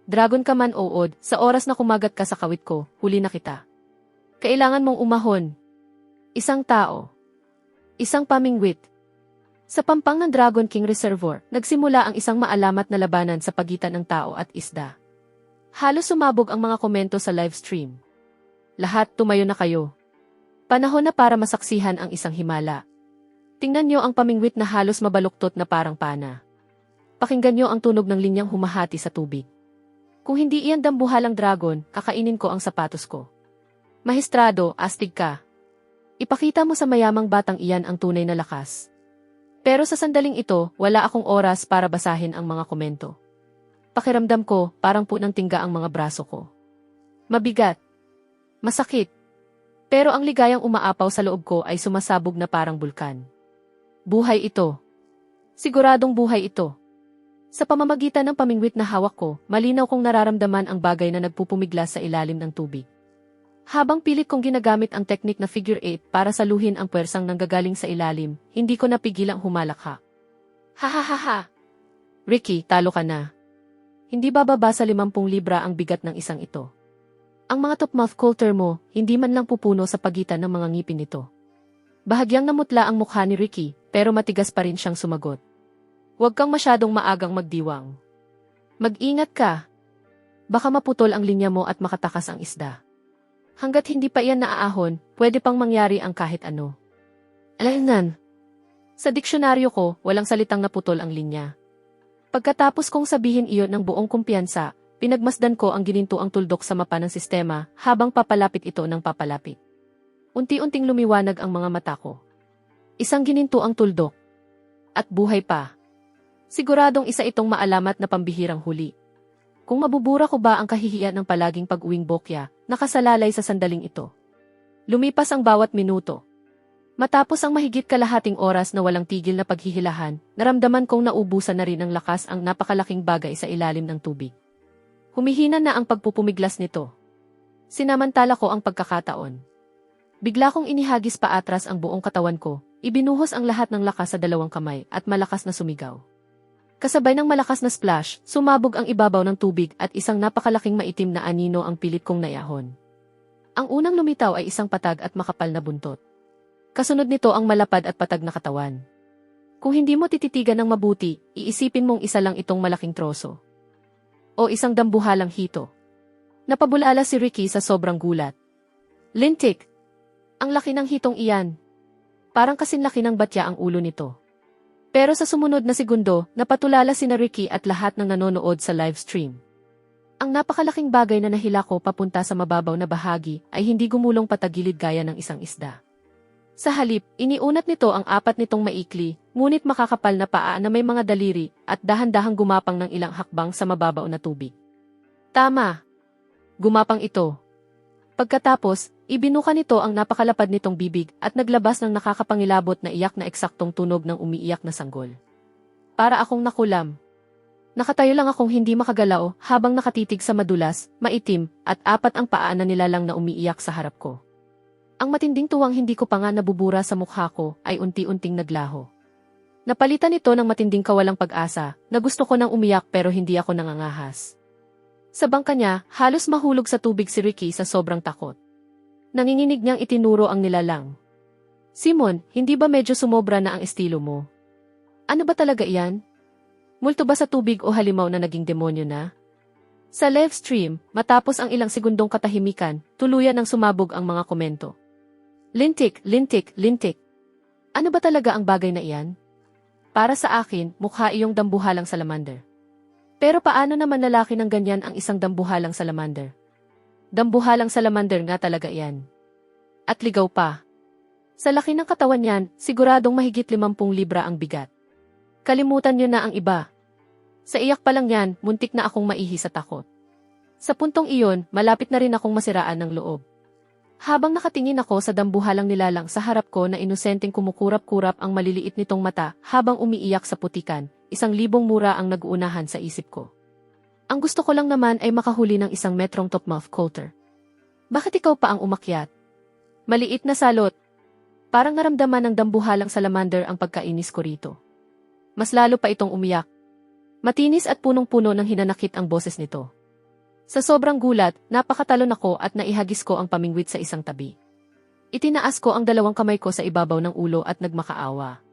Dragon ka man o ood, sa oras na kumagat ka sa kawit ko, huli na kita. Kailangan mong umahon. Isang tao. Isang pamingwit. Sa pampang ng Dragon King Reservoir, nagsimula ang isang maalamat na labanan sa pagitan ng tao at isda. Halos sumabog ang mga komento sa live stream. Lahat tumayo na kayo. Panahon na para masaksihan ang isang himala. Tingnan niyo ang pamingwit na halos mabaluktot na parang pana. Pakinggan niyo ang tunog ng linyang humahati sa tubig. Kung hindi iyan dambuhalang dragon, kakainin ko ang sapatos ko. Mahistrado, astig ka. Ipakita mo sa mayamang batang iyan ang tunay na lakas. Pero sa sandaling ito, wala akong oras para basahin ang mga komento. Pakiramdam ko, parang punang tingga ang mga braso ko. Mabigat. Masakit. Pero ang ligayang umaapaw sa loob ko ay sumasabog na parang bulkan. Buhay ito. Siguradong buhay ito. Sa pamamagitan ng pamingwit na hawak ko, malinaw kong nararamdaman ang bagay na nagpupumiglas sa ilalim ng tubig. Habang pilit kong ginagamit ang teknik na figure 8 para saluhin ang puwersang nanggagaling sa ilalim, hindi ko napigilang humalakha. Ha. Ricky, talo ka na. Hindi bababa sa 50 libra ang bigat ng isang ito. Ang mga top-mouth coulter mo, hindi man lang pupuno sa pagitan ng mga ngipin nito. Bahagyang namutla ang mukha ni Ricky, pero matigas pa rin siyang sumagot. Huwag kang masyadong maagang magdiwang. Mag-ingat ka. Baka maputol ang linya mo at makatakas ang isda. Hanggat hindi pa iyan naaahon, pwede pang mangyari ang kahit ano. Alaynan. Sa diksyonaryo ko, walang salitang naputol ang linya. Pagkatapos kong sabihin iyon ng buong kumpiyansa, pinagmasdan ko ang ginintuang tuldok sa mapa ng sistema habang papalapit ito ng papalapit. Unti-unting lumiwanag ang mga mata ko. Isang ginintuang tuldok. At buhay pa. Siguradong isa itong maalamat na pambihirang huli. Kung mabubura ko ba ang kahihiyan ng palaging pag-uwing bokya, nakasalalay sa sandaling ito. Lumipas ang bawat minuto. Matapos ang mahigit kalahating oras na walang tigil na paghihilahan, naramdaman kong naubusan na rin ng lakas ang napakalaking bagay sa ilalim ng tubig. Humihina na ang pagpupumiglas nito. Sinamantala ko ang pagkakataon. Bigla kong inihagis pa atras ang buong katawan ko, ibinuhos ang lahat ng lakas sa dalawang kamay at malakas na sumigaw. Kasabay ng malakas na splash, sumabog ang ibabaw ng tubig at isang napakalaking maitim na anino ang pilit kong nayahon. Ang unang lumitaw ay isang patag at makapal na buntot. Kasunod nito ang malapad at patag na katawan. Kung hindi mo tititigan ng mabuti, iisipin mong isa lang itong malaking troso. O isang dambuhalang hito. Napabulala si Ricky sa sobrang gulat. Lintik! Ang laki ng hitong iyan. Parang kasinlaki ng batya ang ulo nito. Pero sa sumunod na segundo, napatulala sina Ricky at lahat ng nanonood sa live stream. Ang napakalaking bagay na nahila ko papunta sa mababaw na bahagi ay hindi gumulong patagilid gaya ng isang isda. Sa halip, iniunat nito ang apat nitong maikli, ngunit makakapal na paa na may mga daliri at dahan-dahang gumapang ng ilang hakbang sa mababaw na tubig. Tama! Gumapang ito. Pagkatapos, ibinuka nito ang napakalapad nitong bibig at naglabas ng nakakapangilabot na iyak na eksaktong tunog ng umiiyak na sanggol. Para akong nakulam. Nakatayo lang akong hindi makagalaw habang nakatitig sa madulas, maitim, at apat ang paa na nilalang na umiiyak sa harap ko. Ang matinding tuwang hindi ko pa nga nabubura sa mukha ko ay unti-unting naglaho. Napalitan ito ng matinding kawalang pag-asa na gusto ko nang umiyak pero hindi ako nangangahas. Sa bangka niya, halos mahulog sa tubig si Ricky sa sobrang takot. Nanginginig niyang itinuro ang nilalang. Simon, hindi ba medyo sumobra na ang estilo mo? Ano ba talaga iyan? Multo ba sa tubig o halimaw na naging demonyo na? Sa live stream, matapos ang ilang segundong katahimikan, tuluyan ng sumabog ang mga komento. Lintik, lintik, lintik. Ano ba talaga ang bagay na iyan? Para sa akin, mukha iyong dambuhalang salamander. Pero paano naman lalaki ng ganyan ang isang dambuhalang salamander? Dambuhalang salamander nga talaga yan. At ligaw pa. Sa laki ng katawan niyan, siguradong mahigit 50 libra ang bigat. Kalimutan niyo na ang iba. Sa iyak pa lang yan, muntik na akong maihi sa takot. Sa puntong iyon, malapit na rin akong masiraan ng loob. Habang nakatingin ako sa dambuhalang nilalang sa harap ko na inosenteng kumukurap-kurap ang maliliit nitong mata habang umiiyak sa putikan, 1,000 mura ang nag-uunahan sa isip ko. Ang gusto ko lang naman ay makahuli ng 1 metrong topmouth coulter. Bakit ikaw pa ang umakyat? Maliit na salot. Parang naramdaman ng dambuhalang salamander ang pagkainis ko rito. Mas lalo pa itong umiyak. Matinis at punong-puno ng hinanakit ang boses nito. Sa sobrang gulat, napakatalon ako at naihagis ko ang pamingwit sa isang tabi. Itinaas ko ang 2 kamay ko sa ibabaw ng ulo at nagmakaawa.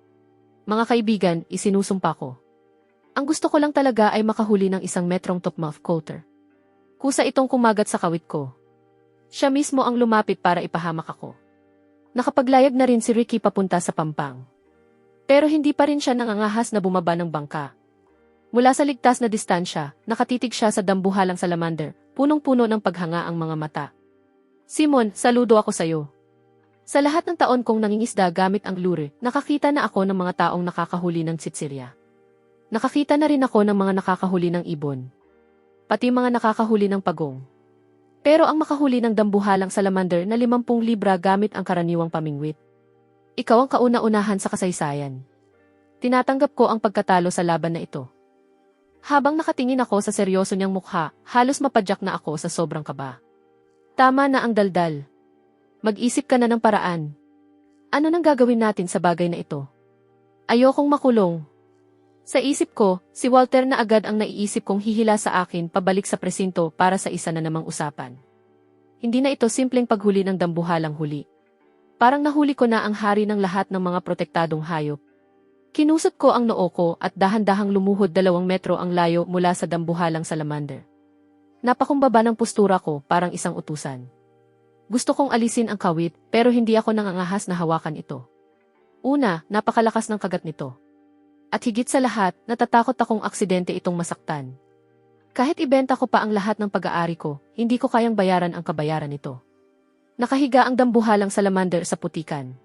Mga kaibigan, isinusumpa ko. Ang gusto ko lang talaga ay makahuli ng 1 metrong topmouth coulter. Kusa itong kumagat sa kawit ko. Siya mismo ang lumapit para ipahamak ako. Nakapaglayag na rin si Ricky papunta sa pampang. Pero hindi pa rin siya nangangahas na bumaba ng bangka. Mula sa ligtas na distansya, nakatitig siya sa dambuhalang salamander, punong-puno ng paghanga ang mga mata. Simon, saludo ako sayo. Sa lahat ng taon kong nangingisda gamit ang lure, nakakita na ako ng mga taong nakakahuli ng tsitsirya. Nakakita na rin ako ng mga nakakahuli ng ibon. Pati mga nakakahuli ng pagong. Pero ang makahuli ng dambuhalang salamander na 50 libra gamit ang karaniwang pamingwit. Ikaw ang kauna-unahan sa kasaysayan. Tinatanggap ko ang pagkatalo sa laban na ito. Habang nakatingin ako sa seryoso niyang mukha, halos mapadyak na ako sa sobrang kaba. Tama na ang daldal. Mag-isip ka na ng paraan. Ano nang gagawin natin sa bagay na ito? Ayokong makulong. Sa isip ko, si Walter na agad ang naiisip kong hihila sa akin pabalik sa presinto para sa isa na namang usapan. Hindi na ito simpleng paghuli ng dambuhalang huli. Parang nahuli ko na ang hari ng lahat ng mga protektadong hayop. Kinusot ko ang noo ko at dahan-dahang lumuhod 2 metro ang layo mula sa dambuhalang salamander. Napakumbaba ng postura ko parang isang utusan. Gusto kong alisin ang kawit pero hindi ako nangangahas na hawakan ito. Una, napakalakas ng kagat nito. At higit sa lahat, natatakot akong aksidente itong masaktan. Kahit ibenta ko pa ang lahat ng pag-aari ko, hindi ko kayang bayaran ang kabayaran nito. Nakahiga ang dambuhalang salamander sa putikan.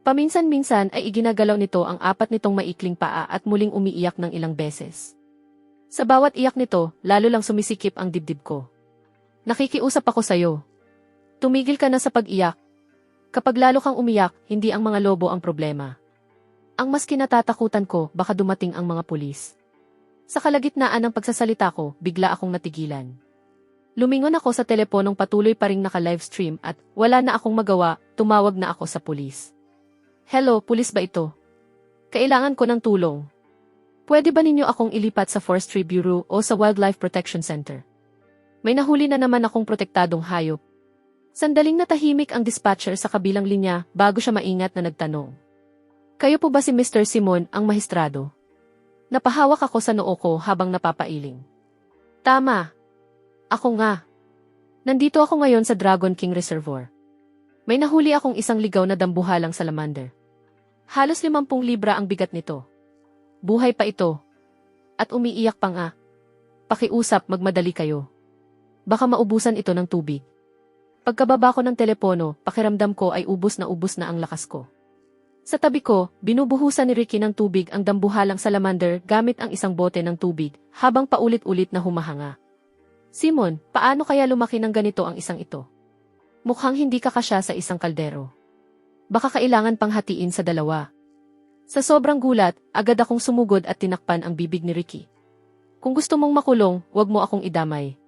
Paminsan-minsan ay iginagalaw nito ang 4 nitong maikling paa at muling umiiyak ng ilang beses. Sa bawat iyak nito, lalo lang sumisikip ang dibdib ko. Nakikiusap ako sayo. Tumigil ka na sa pag-iyak. Kapag lalo kang umiyak, hindi ang mga lobo ang problema. Ang mas kinatatakutan ko, baka dumating ang mga pulis. Sa kalagitnaan ng pagsasalita ko, bigla akong natigilan. Lumingon ako sa teleponong patuloy pa ring naka-livestream at wala na akong magawa, tumawag na ako sa pulis. Hello, pulis ba ito? Kailangan ko ng tulong. Pwede ba ninyo akong ilipat sa Forestry Bureau o sa Wildlife Protection Center? May nahuli na naman akong protektadong hayop. Sandaling natahimik ang dispatcher sa kabilang linya bago siya maingat na nagtanong. Kayo po ba si Mr. Simon, ang mahistrado? Napahawak ako sa noo ko habang napapailing. Tama. Ako nga. Nandito ako ngayon sa Dragon King Reservoir. May nahuli akong 1 ligaw na dambuhalang salamander. Halos 50 libra ang bigat nito. Buhay pa ito. At umiiyak pa nga. Pakiusap, magmadali kayo. Baka maubusan ito ng tubig. Pagkababa ko ng telepono, pakiramdam ko ay ubos na ang lakas ko. Sa tabi ko, binubuhusan ni Ricky ng tubig ang dambuhalang salamander gamit ang 1 bote ng tubig habang paulit-ulit na humahanga. Simon, paano kaya lumaki ng ganito ang isang ito? Mukhang hindi kakasya sa 1 kaldero. Baka kailangan pang hatiin sa 2. Sa sobrang gulat, agad akong sumugod at tinakpan ang bibig ni Ricky. Kung gusto mong makulong, wag mo akong idamay.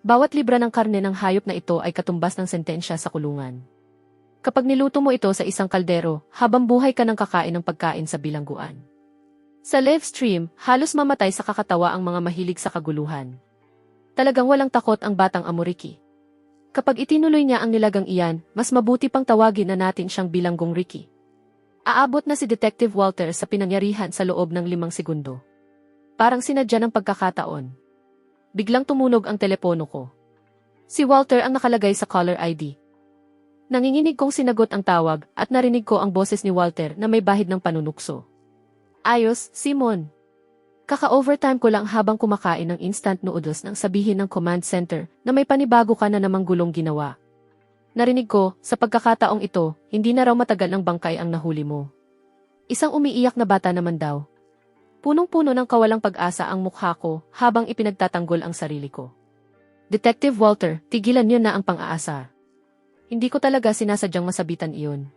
Bawat libra ng karne ng hayop na ito ay katumbas ng sentensya sa kulungan. Kapag niluto mo ito sa 1 kaldero, habang buhay ka ng kakain ng pagkain sa bilangguan. Sa live stream, halos mamatay sa kakatawa ang mga mahilig sa kaguluhan. Talagang walang takot ang batang amo Ricky. Kapag itinuloy niya ang nilagang iyan, mas mabuti pang tawagin na natin siyang bilanggong Ricky. Aabot na si Detective Walter sa pinangyarihan sa loob ng 5 segundo. Parang sinadya ng pagkakataon. Biglang tumunog ang telepono ko. Si Walter ang nakalagay sa caller ID. Nanginginig kong sinagot ang tawag at narinig ko ang boses ni Walter na may bahid ng panunukso. Ayos, Simon. Kaka-overtime ko lang habang kumakain ng instant noodles nang sabihin ng command center na may panibago ka na namang gulong ginawa. Narinig ko, sa pagkakataong ito, hindi na raw matagal ng bangkay ang nahuli mo. Isang umiiyak na bata naman daw. Punong-puno ng kawalang pag-asa ang mukha ko habang ipinagtatanggol ang sarili ko. Detective Walter, tigilan niyo na ang pang-aasar. Hindi ko talaga sinasadyang masabitan iyon.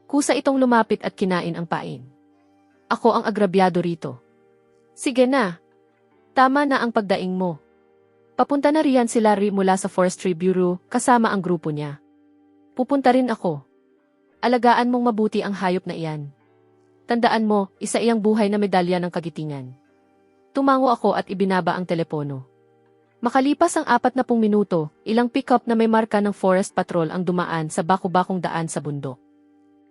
Kusa itong lumapit at kinain ang pain. Ako ang agrabyado rito. Sige na. Tama na ang pagdaing mo. Papunta na riyan si Larry mula sa Forestry Bureau kasama ang grupo niya. Pupunta rin ako. Alagaan mong mabuti ang hayop na iyan. Tandaan mo, isa iyang buhay na medalya ng kagitingan. Tumango ako at ibinaba ang telepono. Makalipas ang 40 minuto, ilang pickup na may marka ng Forest Patrol ang dumaan sa baku-bakong daan sa bundok.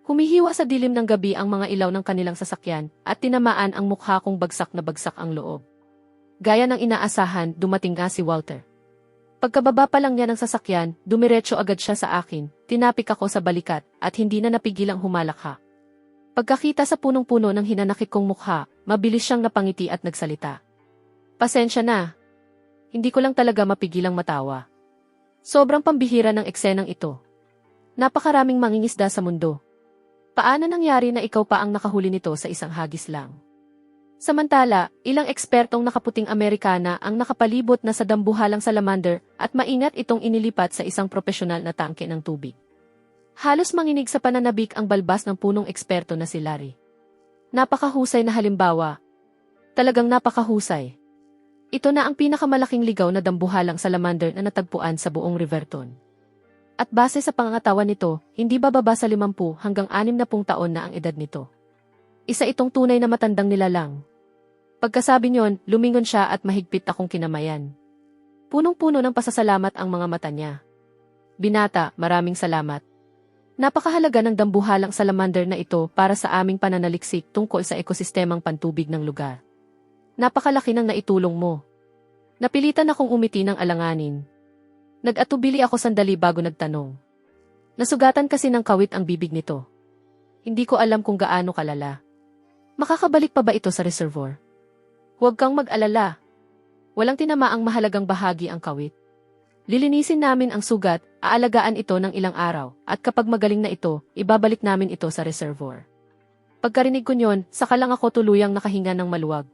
Humihiwa sa dilim ng gabi ang mga ilaw ng kanilang sasakyan at tinamaan ang mukha kong bagsak na bagsak ang loob. Gaya ng inaasahan, dumating nga si Walter. Pagkababa pa lang niya ng sasakyan, dumiretso agad siya sa akin, tinapik ako sa balikat at hindi na napigilang humalakha. Pagkakita sa punong-puno ng hinanakit kong mukha, mabilis siyang napangiti at nagsalita. Pasensya na. Hindi ko lang talaga mapigilang matawa. Sobrang pambihira ng eksenang ito. Napakaraming mangingisda sa mundo. Paano nangyari na ikaw pa ang nakahuli nito sa isang hagis lang? Samantala, ilang ekspertong nakaputing Amerikana ang nakapalibot na sa dambuhalang salamander at maingat itong inilipat sa isang propesyonal na tangke ng tubig. Halos manginig sa pananabik ang balbas ng punong eksperto na si Larry. Napakahusay na halimbawa. Talagang napakahusay. Ito na ang pinakamalaking ligaw na dambuhalang salamander na natagpuan sa buong Riverton. At base sa pangangatawan nito, hindi bababa sa 50 hanggang 60 taon na ang edad nito. Isa itong tunay na matandang nilalang. Pagkasabi niyon, lumingon siya at mahigpit akong kinamayan. Punong-puno ng pasasalamat ang mga mata niya. Binata, maraming salamat. Napakahalaga ng dambuhalang salamander na ito para sa aming pananaliksik tungkol sa ekosistemang pantubig ng lugar. Napakalaki ng naitulong mo. Napilitan akong umiti ng alanganin. Nag-atubili ako sandali bago nagtanong. Nasugatan kasi ng kawit ang bibig nito. Hindi ko alam kung gaano kalala. Makakabalik pa ba ito sa reservoir? Huwag kang mag-alala. Walang tinamaang mahalagang bahagi ang kawit. Lilinisin namin ang sugat, aalagaan ito ng ilang araw, at kapag magaling na ito, ibabalik namin ito sa reservoir. Pagkarinig ko nyon, saka lang ako tuluyang nakahinga ng maluwag.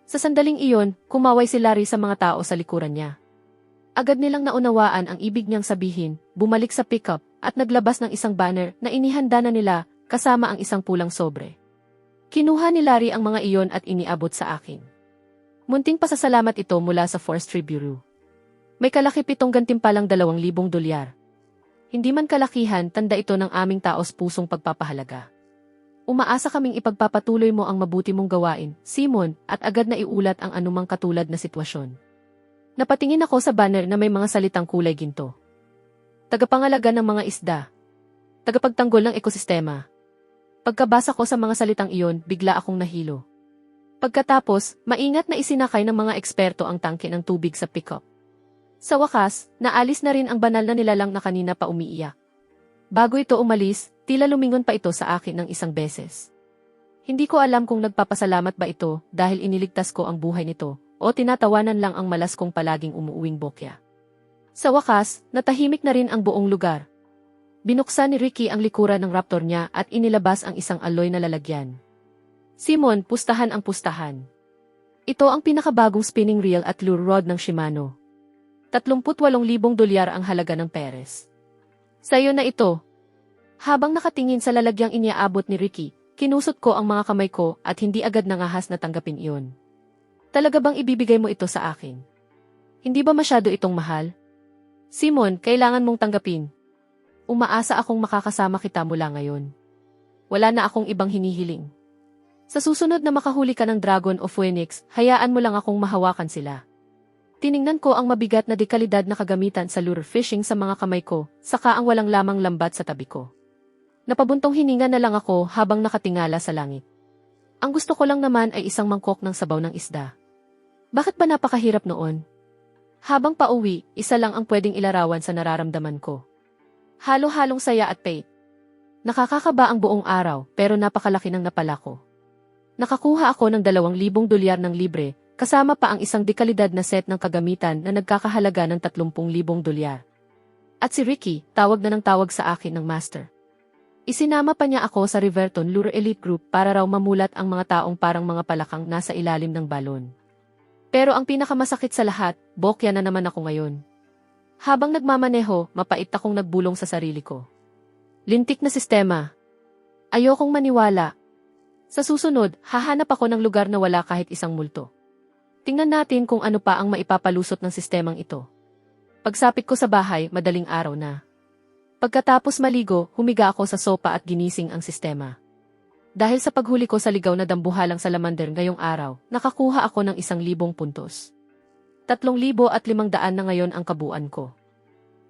Sa sandaling iyon, kumaway si Larry sa mga tao sa likuran niya. Agad nilang naunawaan ang ibig niyang sabihin, bumalik sa pickup, at naglabas ng isang banner na inihanda na nila kasama ang isang pulang sobre. Kinuha ni Larry ang mga iyon at iniabot sa akin. Munting pasasalamat ito mula sa Forestry Bureau. May kalakip itong gantimpalang $2,000. Hindi man kalakihan, tanda ito ng aming taos-pusong pagpapahalaga. Umaasa kaming ipagpapatuloy mo ang mabuti mong gawain, Simon, at agad na iulat ang anumang katulad na sitwasyon. Napatingin ako sa banner na may mga salitang kulay ginto. Tagapangalaga ng mga isda. Tagapagtanggol ng ekosistema. Pagkabasa ko sa mga salitang iyon, bigla akong nahilo. Pagkatapos, maingat na isinakay ng mga eksperto ang tangke ng tubig sa pickup. Sa wakas, naalis na rin ang banal na nilalang na kanina pa umiiyak. Bago ito umalis, tila lumingon pa ito sa akin ng isang beses. Hindi ko alam kung nagpapasalamat ba ito dahil iniligtas ko ang buhay nito, o tinatawanan lang ang malas kong palaging umuuwing bokya. Sa wakas, natahimik na rin ang buong lugar. Binuksan ni Ricky ang likuran ng raptor niya at inilabas ang isang alloy na lalagyan. Simon, pustahan ang pustahan. Ito ang pinakabagong spinning reel at lure rod ng Shimano. $38,000 ang halaga ng Perez. Sa'yo na ito. Habang nakatingin sa lalagyang iniaabot ni Ricky, kinusot ko ang mga kamay ko at hindi agad nangahas na tanggapin iyon. Talaga bang ibibigay mo ito sa akin? Hindi ba masyado itong mahal? Simon, kailangan mong tanggapin. Umaasa akong makakasama kita mula ngayon. Wala na akong ibang hinihiling. Sa susunod na makahuli ka ng dragon o phoenix, hayaan mo lang akong mahawakan sila. Tiningnan ko ang mabigat na dekalidad na kagamitan sa lure fishing sa mga kamay ko, saka ang walang lamang lambat sa tabi ko. Napabuntong hininga na lang ako habang nakatingala sa langit. Ang gusto ko lang naman ay isang mangkok ng sabaw ng isda. Bakit ba napakahirap noon? Habang pauwi, isa lang ang pwedeng ilarawan sa nararamdaman ko. Halo-halong saya at pait. Nakakakaba ang buong araw, pero napakalaki ng napala ko. Nakakuha ako ng $2,000 ng libre, kasama pa ang isang dekalidad na set ng kagamitan na nagkakahalaga ng $30,000. At si Ricky, tawag na ng tawag sa akin ng master. Isinama pa niya ako sa Riverton Lure Elite Group para raw mamulat ang mga taong parang mga palakang nasa ilalim ng balon. Pero ang pinakamasakit sa lahat, bokya na naman ako ngayon. Habang nagmamaneho, mapait akong nagbulong sa sarili ko. Lintik na sistema. Ayokong maniwala. Sa susunod, hahanap ako ng lugar na wala kahit isang multo. Tingnan natin kung ano pa ang maipapalusot ng sistemang ito. Pagsapit ko sa bahay, madaling araw na. Pagkatapos maligo, humiga ako sa sopa at ginising ang sistema. Dahil sa paghuli ko sa ligaw na dambuhalang salamander ngayong araw, nakakuha ako ng 1,000 puntos. 3,500 na ngayon ang kabuuan ko.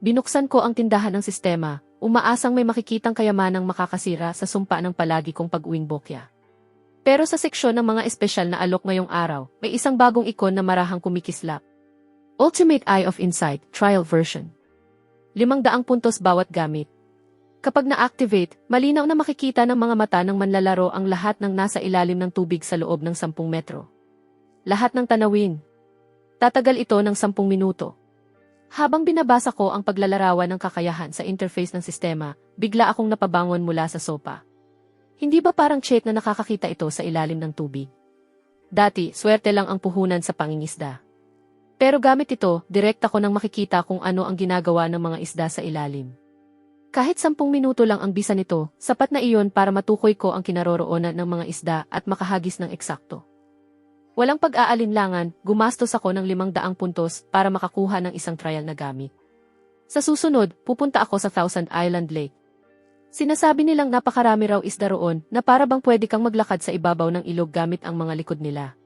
Binuksan ko ang tindahan ng sistema, umaasang may makikitang kayamanang makakasira sa sumpa ng palagi kong pag-uwing bokya. Pero sa seksyon ng mga espesyal na alok ngayong araw, may isang bagong ikon na marahang kumikislap. Ultimate Eye of Insight, Trial Version. 500 puntos bawat gamit. Kapag na-activate, malinaw na makikita ng mga mata ng manlalaro ang lahat ng nasa ilalim ng tubig sa loob ng 10 metro. Lahat ng tanawin. Tatagal ito ng 10 minuto. Habang binabasa ko ang paglalarawan ng kakayahan sa interface ng sistema, bigla akong napabangon mula sa sopa. Hindi ba parang cheat na nakakakita ito sa ilalim ng tubig? Dati, swerte lang ang puhunan sa pangingisda. Pero gamit ito, direct ako nang makikita kung ano ang ginagawa ng mga isda sa ilalim. Kahit 10 minuto lang ang bisa nito, sapat na iyon para matukoy ko ang kinaroroonan ng mga isda at makahagis ng eksakto. Walang pag-aalinlangan, gumastos ako ng 500 puntos para makakuha ng isang trial na gamit. Sa susunod, pupunta ako sa Thousand Island Lake. Sinasabi nilang napakarami raw isda roon na para bang pwede kang maglakad sa ibabaw ng ilog gamit ang mga likod nila.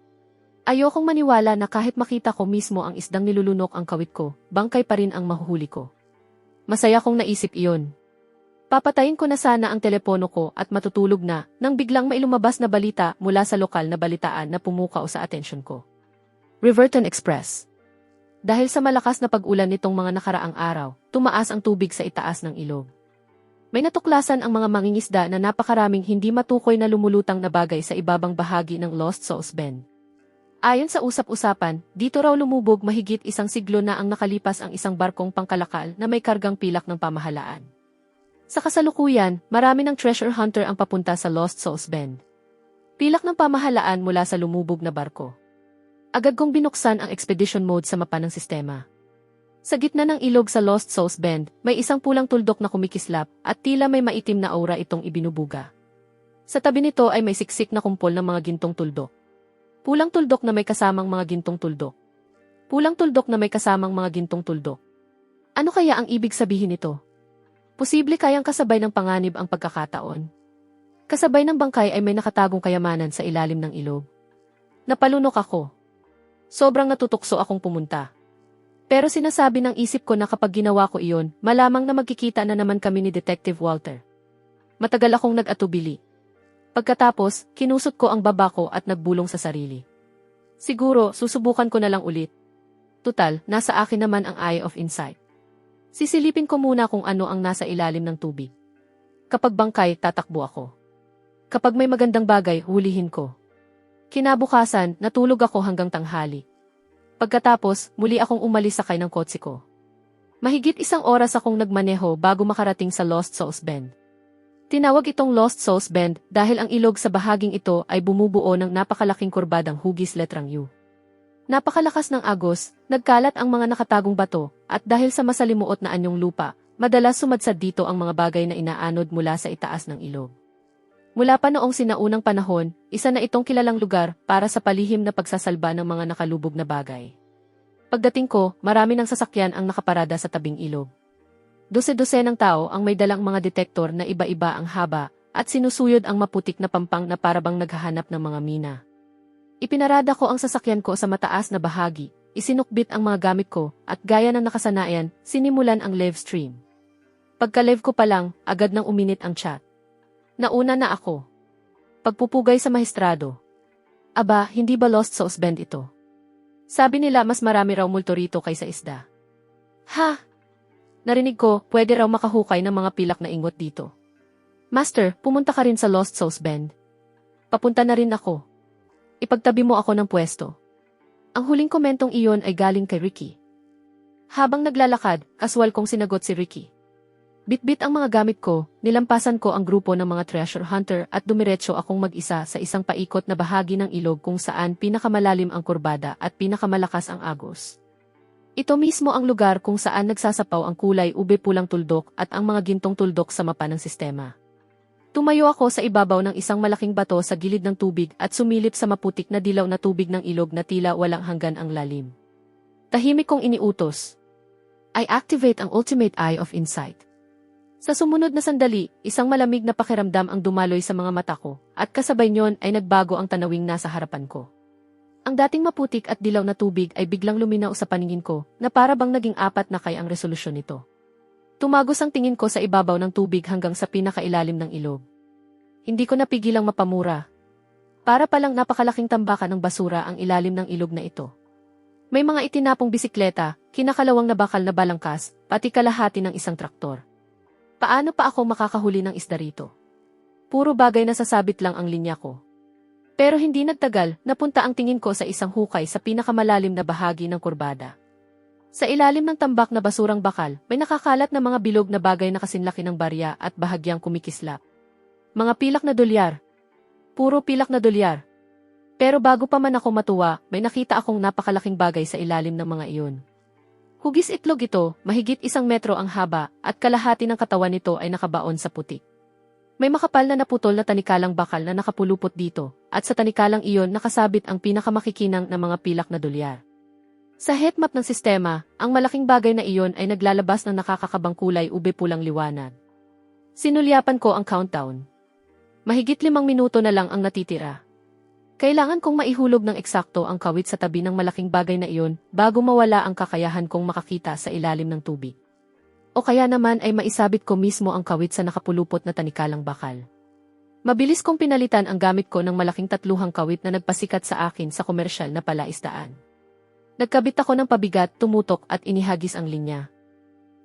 Ayokong maniwala na kahit makita ko mismo ang isdang nilulunok ang kawit ko, bangkay pa rin ang mahuhuli ko. Masaya kong naisip iyon. Papatayin ko na sana ang telepono ko at matutulog na nang biglang may lumabas na balita mula sa lokal na balitaan na pumukaw sa atensyon ko. Riverton Express. Dahil sa malakas na pag-ulan nitong mga nakaraang araw, tumaas ang tubig sa itaas ng ilog. May natuklasan ang mga mangingisda na napakaraming hindi matukoy na lumulutang na bagay sa ibabang bahagi ng Lost Souls Bend. Ayon sa usap-usapan, dito raw lumubog mahigit 1 siglo na ang nakalipas ang isang barkong pangkalakal na may kargang pilak ng pamahalaan. Sa kasalukuyan, marami ng treasure hunter ang papunta sa Lost Souls Bend. Pilak ng pamahalaan mula sa lumubog na barko. Agad kong binuksan ang expedition mode sa mapa ng sistema. Sa gitna ng ilog sa Lost Souls Bend, may isang pulang tuldok na kumikislap at tila may maitim na aura itong ibinubuga. Sa tabi nito ay may siksik na kumpol ng mga gintong tuldok. Pulang tuldok na may kasamang mga gintong tuldok. Pulang tuldok na may kasamang mga gintong tuldok. Ano kaya ang ibig sabihin nito? Posible kayang kasabay ng panganib ang pagkakataon. Kasabay ng bangkay ay may nakatagong kayamanan sa ilalim ng ilog. Napalunok ako. Sobrang natutukso akong pumunta. Pero sinasabi ng isip ko na kapag ginawa ko iyon, malamang na magkikita na naman kami ni Detective Walter. Matagal akong nag-atubili. Pagkatapos, kinusot ko ang baba ko at nagbulong sa sarili. Siguro, susubukan ko na lang ulit. Tutal, nasa akin naman ang Eye of Insight. Sisilipin ko muna kung ano ang nasa ilalim ng tubig. Kapag bangkay, tatakbo ako. Kapag may magandang bagay, hulihin ko. Kinabukasan, natulog ako hanggang tanghali. Pagkatapos, muli akong umalis sakay ng kotse ko. Mahigit 1 oras akong nagmaneho bago makarating sa Lost Souls Bend. Tinawag itong Lost Souls Bend dahil ang ilog sa bahaging ito ay bumubuo ng napakalaking kurbadang hugis letrang U. Napakalakas ng agos, nagkalat ang mga nakatagong bato, at dahil sa masalimuot na anyong lupa, madalas sumadsad dito ang mga bagay na inaanod mula sa itaas ng ilog. Mula pa noong sinaunang panahon, isa na itong kilalang lugar para sa palihim na pagsasalba ng mga nakalubog na bagay. Pagdating ko, marami ng sasakyan ang nakaparada sa tabing ilog. Dose-dose ng tao ang may dalang mga detektor na iba-iba ang haba at sinusuyod ang maputik na pampang na parabang naghahanap ng mga mina. Ipinarada ko ang sasakyan ko sa mataas na bahagi, isinukbit ang mga gamit ko at gaya ng nakasanayan, sinimulan ang live stream. Pagka-live ko pa lang, agad nang uminit ang chat. Nauna na ako. Pagpupugay sa maestrado. Aba, hindi ba Lost Souls Bend ito? Sabi nila mas marami raw multo rito kaysa isda. Ha? Narinig ko, pwede raw makahukay ng mga pilak na ingot dito. Master, pumunta ka rin sa Lost Souls Bend. Papunta na rin ako. Ipagtabi mo ako ng pwesto. Ang huling komentong iyon ay galing kay Ricky. Habang naglalakad, kaswal kong sinagot si Ricky. Bitbit ang mga gamit ko, nilampasan ko ang grupo ng mga treasure hunter at dumiretso akong mag-isa sa isang paikot na bahagi ng ilog kung saan pinakamalalim ang kurbada at pinakamalakas ang agos. Ito mismo ang lugar kung saan nagsasapaw ang kulay ube pulang tuldok at ang mga gintong tuldok sa mapa ng sistema. Tumayo ako sa ibabaw ng isang malaking bato sa gilid ng tubig at sumilip sa maputik na dilaw na tubig ng ilog na tila walang hanggan ang lalim. Tahimik kong iniutos. I activate ang Ultimate Eye of Insight. Sa sumunod na sandali, isang malamig na pakiramdam ang dumaloy sa mga mata ko, at kasabay niyon ay nagbago ang tanawing nasa harapan ko. Ang dating maputik at dilaw na tubig ay biglang luminaw sa paningin ko, na para bang naging 4 na kay ang resolusyon nito. Tumagos ang tingin ko sa ibabaw ng tubig hanggang sa pinakailalim ng ilog. Hindi ko napigilang mapamura. Para palang napakalaking tambakan ng basura ang ilalim ng ilog na ito. May mga itinapong bisikleta, kinakalawang na bakal na balangkas, pati kalahati ng isang traktor. Paano pa ako makakahuli ng isda rito? Puro bagay na sasabit lang ang linya ko. Pero hindi nagtagal, napunta ang tingin ko sa isang hukay sa pinakamalalim na bahagi ng kurbada. Sa ilalim ng tambak na basurang bakal, may nakakalat na mga bilog na bagay na kasinlaki ng barya at bahagyang kumikislap. Mga pilak na dolyar. Puro pilak na dolyar. Pero bago pa man ako matuwa, may nakita akong napakalaking bagay sa ilalim ng mga iyon. Hugis itlog ito, mahigit 1 metro ang haba, at kalahati ng katawan nito ay nakabaon sa putik. May makapal na naputol na tanikalang bakal na nakapulupot dito, at sa tanikalang iyon nakasabit ang pinakamakikinang na mga pilak na dolyar. Sa heatmap ng sistema, ang malaking bagay na iyon ay naglalabas ng nakakakabang kulay ube pulang liwanag. Sinulyapan ko ang countdown. Mahigit 5 minuto na lang ang natitira. Kailangan kong maihulog ng eksakto ang kawit sa tabi ng malaking bagay na iyon bago mawala ang kakayahan kong makakita sa ilalim ng tubig. O kaya naman ay maisabit ko mismo ang kawit sa nakapulupot na tanikalang bakal. Mabilis kong pinalitan ang gamit ko ng malaking 3 kawit na nagpasikat sa akin sa komersyal na palaisdaan. Nagkabit ako ng pabigat, tumutok at inihagis ang linya.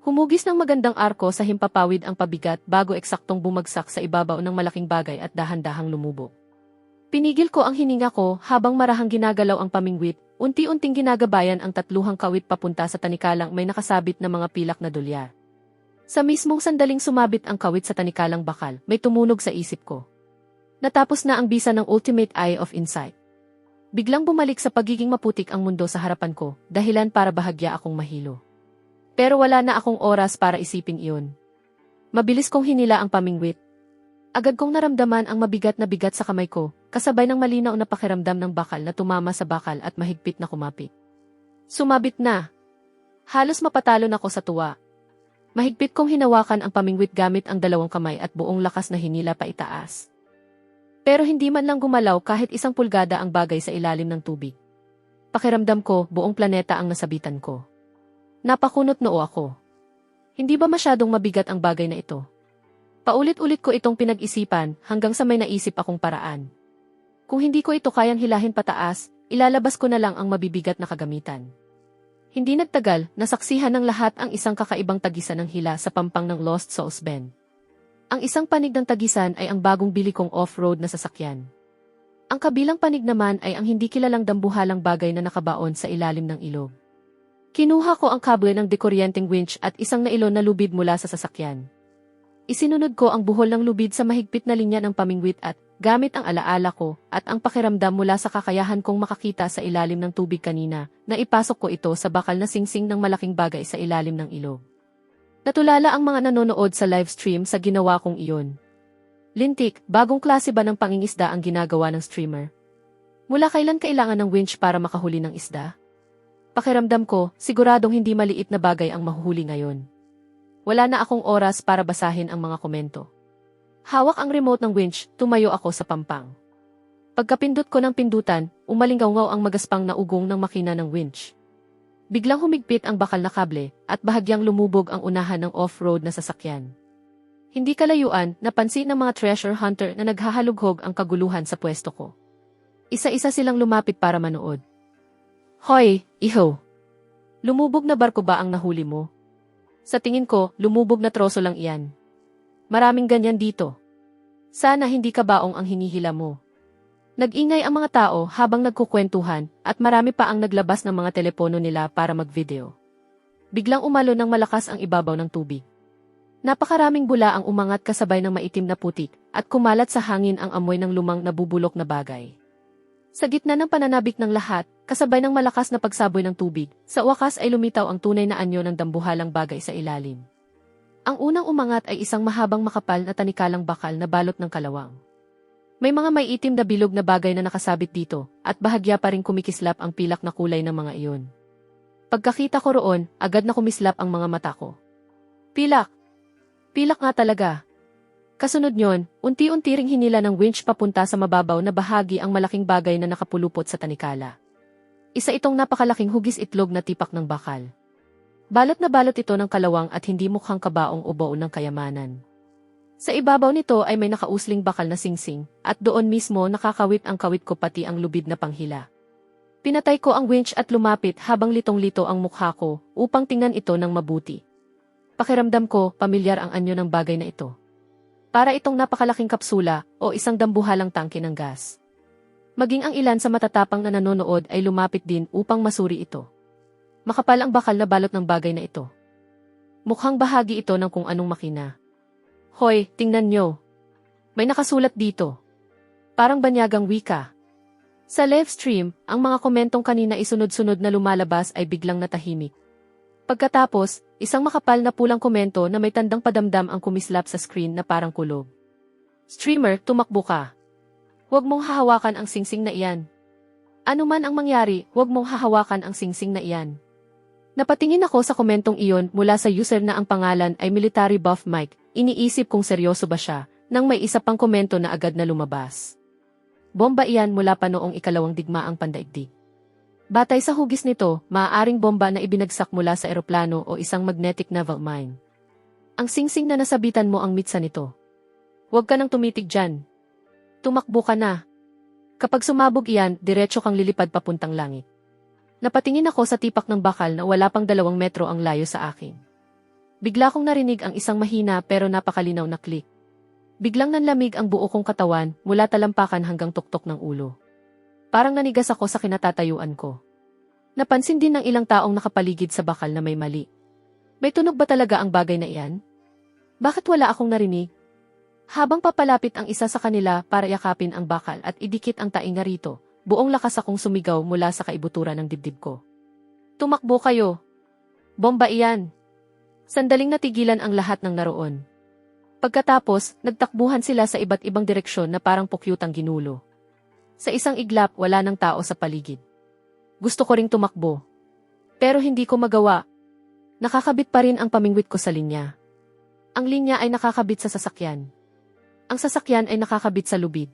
Humugis ng magandang arko sa himpapawid ang pabigat bago eksaktong bumagsak sa ibabaw ng malaking bagay at dahan-dahang lumubog. Pinigil ko ang hininga ko habang marahang ginagalaw ang pamingwit, unti-unting ginagabayan ang 3 kawit papunta sa tanikalang may nakasabit na mga pilak na dolyar. Sa mismong sandaling sumabit ang kawit sa tanikalang bakal, may tumunog sa isip ko. Natapos na ang bisa ng Ultimate Eye of Insight. Biglang bumalik sa pagiging maputik ang mundo sa harapan ko, dahilan para bahagya akong mahilo. Pero wala na akong oras para isipin iyon. Mabilis kong hinila ang pamingwit. Agad kong naramdaman ang mabigat na bigat sa kamay ko, kasabay ng malinaw na pakiramdam ng bakal na tumama sa bakal at mahigpit na kumapit. Sumabit na. Halos mapatalon ako sa tuwa. Mahigpit kong hinawakan ang pamingwit gamit ang 2 kamay at buong lakas na hinila pa itaas. Pero hindi man lang gumalaw kahit 1 pulgada ang bagay sa ilalim ng tubig. Pakiramdam ko, buong planeta ang nasabitan ko. Napakunot noo ako. Hindi ba masyadong mabigat ang bagay na ito? Paulit-ulit ko itong pinag-isipan hanggang sa may naisip akong paraan. Kung hindi ko ito kayang hilahin pataas, ilalabas ko na lang ang mabibigat na kagamitan. Hindi nagtagal, nasaksihan ng lahat ang isang kakaibang tagisan ng hila sa pampang ng Lost Souls Bend. Ang isang panig ng tagisan ay ang bagong bili kong off-road na sasakyan. Ang kabilang panig naman ay ang hindi kilalang dambuhalang bagay na nakabaon sa ilalim ng ilog. Kinuha ko ang kable ng dekuryenteng winch at isang nailon na lubid mula sa sasakyan. Isinunod ko ang buhol ng lubid sa mahigpit na linya ng pamingwit at, gamit ang alaala ko at ang pakiramdam mula sa kakayahan kong makakita sa ilalim ng tubig kanina, na ipasok ko ito sa bakal na singsing ng malaking bagay sa ilalim ng ilog. Natulala ang mga nanonood sa live stream sa ginawa kong iyon. Lintik, bagong klase ba ng pangingisda ang ginagawa ng streamer? Mula kailan kailangan ng winch para makahuli ng isda? Pakiramdam ko, siguradong hindi maliit na bagay ang mahuhuli ngayon. Wala na akong oras para basahin ang mga komento. Hawak ang remote ng winch, tumayo ako sa pampang. Pagkapindot ko ng pindutan, umalingaw-ngaw ang magaspang na ugong ng makina ng winch. Biglang humigpit ang bakal na kable, at bahagyang lumubog ang unahan ng off-road na sasakyan. Hindi kalayuan, napansin ng mga treasure hunter na naghahalughog ang kaguluhan sa pwesto ko. Isa-isa silang lumapit para manood. Hoy, iho! Lumubog na barko ba ang nahuli mo? Sa tingin ko, lumubog na troso lang iyan. Maraming ganyan dito. Sana hindi ka baong ang hinihila mo. Nag-ingay ang mga tao habang nagkukwentuhan at marami pa ang naglabas ng mga telepono nila para mag-video. Biglang umalo ng malakas ang ibabaw ng tubig. Napakaraming bula ang umangat kasabay ng maitim na putik at kumalat sa hangin ang amoy ng lumang nabubulok na bagay. Sa gitna ng pananabik ng lahat, kasabay ng malakas na pagsaboy ng tubig, sa wakas ay lumitaw ang tunay na anyo ng dambuhalang bagay sa ilalim. Ang unang umangat ay isang mahabang makapal na tanikalang bakal na balot ng kalawang. May mga maiitim na bilog na bagay na nakasabit dito, at bahagya pa rin kumikislap ang pilak na kulay ng mga iyon. Pagkakita ko roon, agad na kumislap ang mga mata ko. Pilak! Pilak nga talaga. Kasunod nyon, unti-unti ring hinila ng winch papunta sa mababaw na bahagi ang malaking bagay na nakapulupot sa tanikala. Isa itong napakalaking hugis itlog na tipak ng bakal. Balot na balot ito ng kalawang at hindi mukhang kabaong o baon ng kayamanan. Sa ibabaw nito ay may nakausling bakal na singsing, at doon mismo nakakawit ang kawit ko pati ang lubid na panghila. Pinatay ko ang winch at lumapit habang litong-lito ang mukha ko upang tingnan ito ng mabuti. Pakiramdam ko, pamilyar ang anyo ng bagay na ito. Para itong napakalaking kapsula o isang dambuhalang tangke ng gas. Maging ang ilan sa matatapang na nanonood ay lumapit din upang masuri ito. Makapal ang bakal na balot ng bagay na ito. Mukhang bahagi ito ng kung anong makina. Hoy, tingnan nyo. May nakasulat dito. Parang banyagang wika. Sa live stream, ang mga komentong kanina isunod-sunod na lumalabas ay biglang natahimik. Pagkatapos, isang makapal na pulang komento na may tandang padamdam ang kumislap sa screen na parang kulob. Streamer, tumakbo ka. Huwag mong hahawakan ang singsing na iyan. Ano man ang mangyari, huwag mong hahawakan ang singsing na iyan. Napatingin ako sa komentong iyon mula sa user na ang pangalan ay Military Buff Mike. Iniisip kung seryoso ba siya, nang may isa pang komento na agad na lumabas. Bomba iyan mula pa noong ikalawang digmaang pandaigdig. Batay sa hugis nito, maaaring bomba na ibinagsak mula sa eroplano o isang magnetic naval mine. Ang singsing na nasabitan mo ang mitsa nito. Huwag ka nang tumitig dyan. Tumakbo ka na. Kapag sumabog iyan, diretso kang lilipad papuntang langit. Napatingin ako sa tipak ng bakal na wala pang 2 metro ang layo sa akin. Bigla kong narinig ang isang mahina pero napakalinaw na click. Biglang nanlamig ang buo kong katawan mula talampakan hanggang tuktok ng ulo. Parang nanigas ako sa kinatatayuan ko. Napansin din ng ilang taong nakapaligid sa bakal na may mali. May tunog ba talaga ang bagay na iyan? Bakit wala akong narinig? Habang papalapit ang isa sa kanila para yakapin ang bakal at idikit ang tainga rito, buong lakas akong sumigaw mula sa kaibuturan ng dibdib ko. Tumakbo kayo! Bomba iyan! Sandaling natigilan ang lahat ng naroon. Pagkatapos, nagtakbuhan sila sa iba't ibang direksyon na parang pukyutang ginulo. Sa isang iglap, wala ng tao sa paligid. Gusto ko ring tumakbo. Pero hindi ko magawa. Nakakabit pa rin ang pamingwit ko sa linya. Ang linya ay nakakabit sa sasakyan. Ang sasakyan ay nakakabit sa lubid.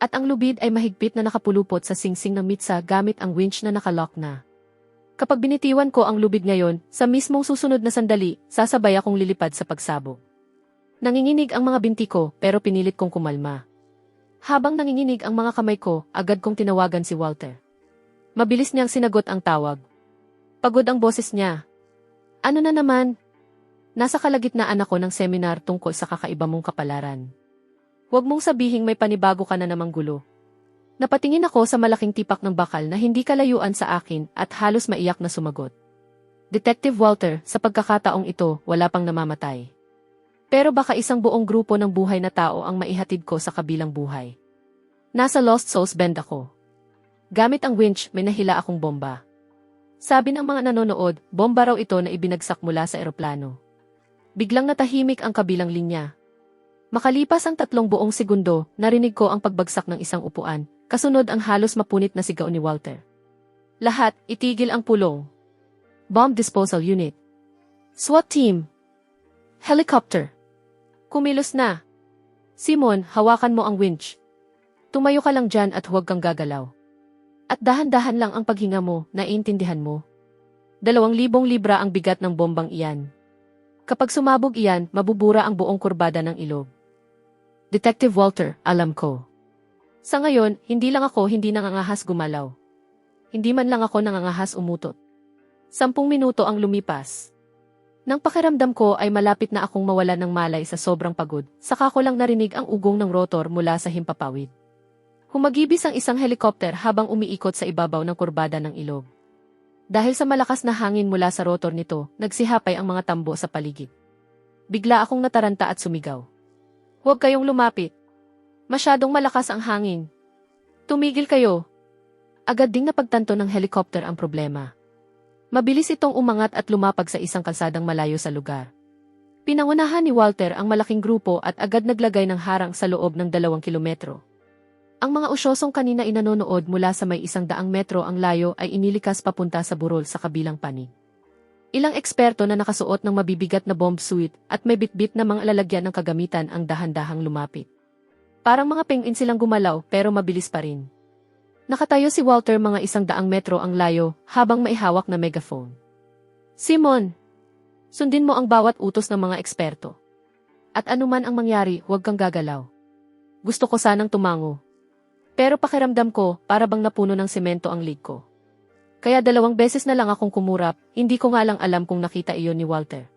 At ang lubid ay mahigpit na nakapulupot sa singsing ng mitsa gamit ang winch na nakalock na. Kapag binitiwan ko ang lubid ngayon, sa mismong susunod na sandali, sasabay akong lilipad sa pagsabog. Nanginginig ang mga binti ko pero pinilit kong kumalma. Habang nanginginig ang mga kamay ko, agad kong tinawagan si Walter. Mabilis niyang sinagot ang tawag. Pagod ang boses niya. Ano na naman? Nasa kalagitnaan ako ng seminar tungkol sa kakaiba mong kapalaran. Huwag mong sabihing may panibago ka na namang gulo. Napatingin ako sa malaking tipak ng bakal na hindi kalayuan sa akin at halos maiyak na sumagot. Detective Walter, sa pagkakataong ito, wala pang namamatay. Pero baka isang buong grupo ng buhay na tao ang maihatid ko sa kabilang buhay. Nasa Lost Souls Bend ako. Gamit ang winch, may nahila akong bomba. Sabi ng mga nanonood, bomba raw ito na ibinagsak mula sa eroplano. Biglang natahimik ang kabilang linya. Makalipas ang 3 buong segundo, narinig ko ang pagbagsak ng isang upuan, kasunod ang halos mapunit na sigaw ni Walter. Lahat, itigil ang pulong. Bomb Disposal Unit. SWAT Team. Helicopter. Kumilos na. Simon, hawakan mo ang winch. Tumayo ka lang dyan at huwag kang gagalaw. At dahan-dahan lang ang paghinga mo, naiintindihan mo. 2,000 libra ang bigat ng bombang iyan. Kapag sumabog iyan, mabubura ang buong kurbada ng ilog. Detective Walter, alam ko. Sa ngayon, hindi lang ako hindi nangangahas gumalaw. Hindi man lang ako nangangahas umutot. 10 minuto ang lumipas. Nang pakiramdam ko ay malapit na akong mawala ng malay sa sobrang pagod, saka ko lang narinig ang ugong ng rotor mula sa himpapawid. Humagibis ang isang helikopter habang umiikot sa ibabaw ng kurbada ng ilog. Dahil sa malakas na hangin mula sa rotor nito, nagsihapay ang mga tambo sa paligid. Bigla akong nataranta at sumigaw. Huwag kayong lumapit. Masyadong malakas ang hangin. Tumigil kayo. Agad ding napagtanto ng helicopter ang problema. Mabilis itong umangat at lumapag sa isang kalsadang malayo sa lugar. Pinangunahan ni Walter ang malaking grupo at agad naglagay ng harang sa loob ng 2 kilometro. Ang mga usyosong kanina inanonood mula sa may 100 metro ang layo ay inilikas papunta sa burol sa kabilang panig. Ilang eksperto na nakasuot ng mabibigat na bomb suit at may bitbit na mga lalagyan ng kagamitan ang dahan-dahang lumapit. Parang mga penguin silang gumalaw pero mabilis pa rin. Nakatayo si Walter mga 100 metro ang layo habang may hawak na megaphone. Simon! Sundin mo ang bawat utos ng mga eksperto. At anuman ang mangyari, huwag kang gagalaw. Gusto ko sanang tumango. Pero pakiramdam ko, para bang napuno ng semento ang leg ko. Kaya 2 beses na lang akong kumurap, hindi ko nga lang alam kung nakita iyon ni Walter.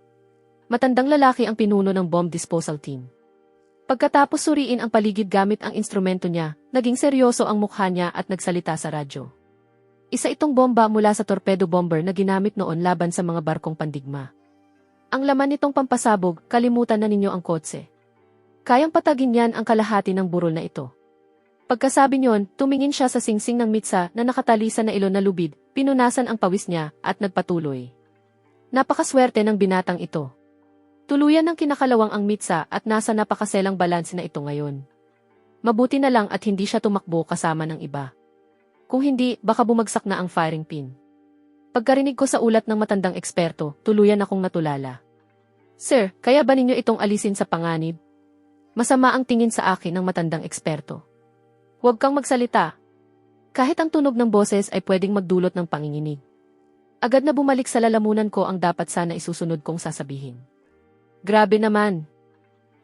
Matandang lalaki ang pinuno ng bomb disposal team. Pagkatapos suriin ang paligid gamit ang instrumento niya, naging seryoso ang mukha niya at nagsalita sa radyo. Isa itong bomba mula sa torpedo bomber na ginamit noon laban sa mga barkong pandigma. Ang laman nitong pampasabog, kalimutan na ninyo ang kotse. Kayang patagin yan ang kalahati ng burol na ito. Pagkasabi niyon, tumingin siya sa singsing ng mitsa na nakatali sa nailon na lubid, pinunasan ang pawis niya, at nagpatuloy. Napakaswerte ng binatang ito. Tuluyan ng kinakalawang ang mitsa at nasa napakaselang balanse na ito ngayon. Mabuti na lang at hindi siya tumakbo kasama ng iba. Kung hindi, baka bumagsak na ang firing pin. Pagkarinig ko sa ulat ng matandang eksperto, tuluyan akong natulala. Sir, kaya ba ninyo itong alisin sa panganib? Masama ang tingin sa akin ng matandang eksperto. Huwag kang magsalita. Kahit ang tunog ng boses ay pwedeng magdulot ng panginginig. Agad na bumalik sa lalamunan ko ang dapat sana isusunod kong sasabihin. Grabe naman.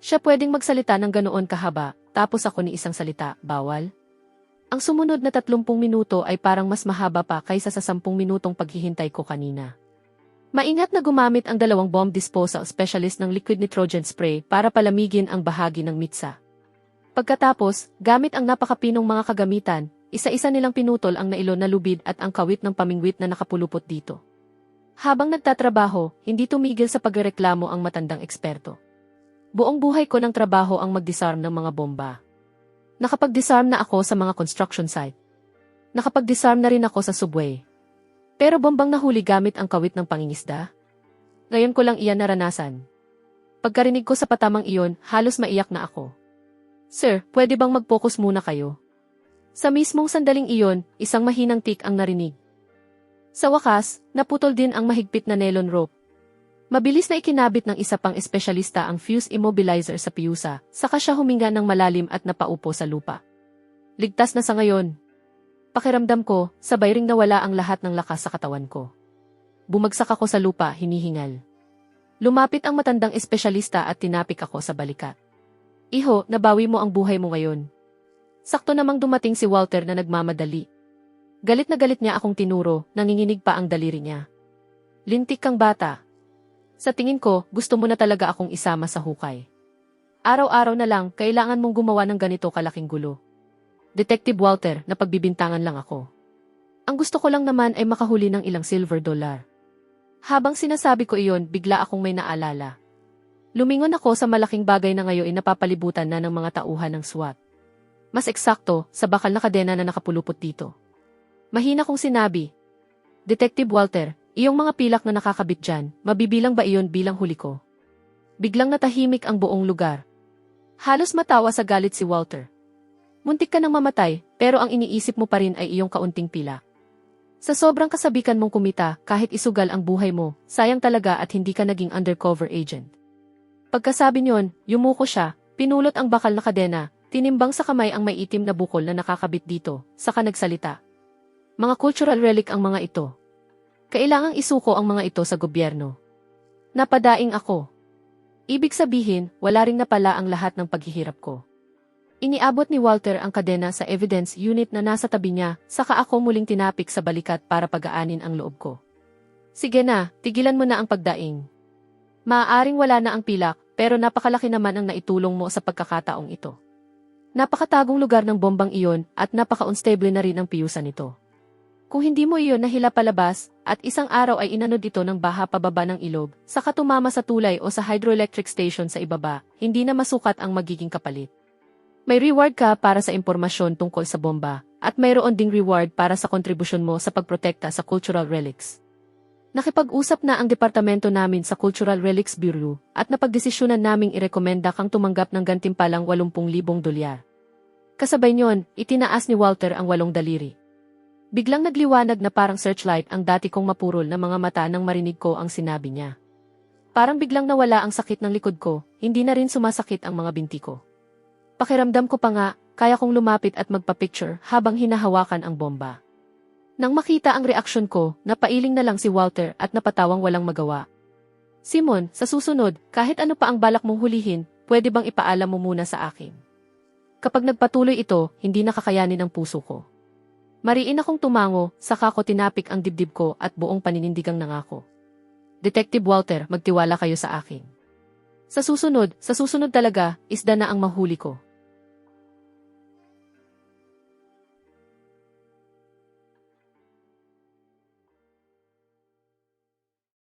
Siya pwedeng magsalita ng ganoon kahaba, tapos ako ni isang salita, bawal? Ang sumunod na 30 minuto ay parang mas mahaba pa kaysa sa 10 minutong paghihintay ko kanina. Maingat na gumamit ang 2 bomb disposal specialist ng liquid nitrogen spray para palamigin ang bahagi ng mitsa. Pagkatapos, gamit ang napakapinong mga kagamitan, isa-isa nilang pinutol ang nailon na lubid at ang kawit ng pamingwit na nakapulupot dito. Habang nagtatrabaho, hindi tumigil sa pagrereklamo ang matandang eksperto. Buong buhay ko ng trabaho ang mag-disarm ng mga bomba. Nakapag-disarm na ako sa mga construction site. Nakapag-disarm na rin ako sa subway. Pero bombang nahuli gamit ang kawit ng pangingisda? Ngayon ko lang iyan naranasan. Pagkarinig ko sa patamang iyon, halos maiyak na ako. Sir, pwede bang mag-focus muna kayo? Sa mismong sandaling iyon, isang mahinang tik ang narinig. Sa wakas, naputol din ang mahigpit na nylon rope. Mabilis na ikinabit ng isa pang espesyalista ang fuse immobilizer sa piyusa, saka siya huminga ng malalim at napaupo sa lupa. Ligtas na sa ngayon. Pakiramdam ko, sabay ring nawala ang lahat ng lakas sa katawan ko. Bumagsak ako sa lupa, hinihingal. Lumapit ang matandang espesyalista at tinapik ako sa balikat. Iho, nabawi mo ang buhay mo ngayon. Sakto namang dumating si Walter na nagmamadali. Galit na galit niya akong tinuro, nanginginig pa ang daliri niya. Lintik kang bata. Sa tingin ko, gusto mo na talaga akong isama sa hukay. Araw-araw na lang, kailangan mong gumawa ng ganito kalaking gulo. Detective Walter, napagbibintangan lang ako. Ang gusto ko lang naman ay makahuli ng ilang silver dollar. Habang sinasabi ko iyon, bigla akong may naalala. Lumingon ako sa malaking bagay na ngayon ay napapalibutan na ng mga tauhan ng SWAT. Mas eksakto, sa bakal na kadena na nakapulupot dito. Mahina kong sinabi, Detective Walter, iyong mga pilak na nakakabit dyan, mabibilang ba iyon bilang huli ko? Biglang natahimik ang buong lugar. Halos matawa sa galit si Walter. Muntik ka nang mamatay, pero ang iniisip mo pa rin ay iyong kaunting pilak. Sa sobrang kasabikan mong kumita, kahit isugal ang buhay mo, sayang talaga at hindi ka naging undercover agent. Pagkasabi niyon, yumuko siya, pinulot ang bakal na kadena, tinimbang sa kamay ang may itim na bukol na nakakabit dito, saka nagsalita. Mga cultural relic ang mga ito. Kailangang isuko ang mga ito sa gobyerno. Napadaing ako. Ibig sabihin, wala ring napala ang lahat ng paghihirap ko. Iniabot ni Walter ang kadena sa evidence unit na nasa tabi niya, saka ako muling tinapik sa balikat para pagaanin ang loob ko. Sige na, tigilan mo na ang pagdaing. Maaaring wala na ang pilak, pero napakalaki naman ang naitulong mo sa pagkakataong ito. Napakatagong lugar ng bombang iyon at napaka-unstable na rin ang piyusan nito. Kung hindi mo iyon nahila palabas, at isang araw ay inanod ito ng baha pababa ng ilog, saka tumama sa tulay o sa hydroelectric station sa ibaba, hindi na masukat ang magiging kapalit. May reward ka para sa impormasyon tungkol sa bomba, at mayroon ding reward para sa kontribusyon mo sa pagprotekta sa cultural relics. Nakipag-usap na ang departamento namin sa Cultural Relics Bureau, at napagdesisyonan naming irekomenda kang tumanggap ng gantimpalang 80,000 dolyar. Kasabay niyon, itinaas ni Walter ang 8 daliri. Biglang nagliwanag na parang searchlight ang dati kong mapurol na mga mata nang marinig ko ang sinabi niya. Parang biglang nawala ang sakit ng likod ko, hindi na rin sumasakit ang mga binti ko. Pakiramdam ko pa nga, kaya kong lumapit at magpa-picture habang hinahawakan ang bomba. Nang makita ang reaksyon ko, napailing na lang si Walter at napatawang walang magawa. Simon, sa susunod, kahit ano pa ang balak mong hulihin, pwede bang ipaalam mo muna sa akin? Kapag nagpatuloy ito, hindi nakakayanin ang puso ko. Mariin akong tumango, saka ko tinapik ang dibdib ko at buong paninindigang nangako. Detective Walter, magtiwala kayo sa akin. Sa susunod talaga, isda na ang mahuli ko.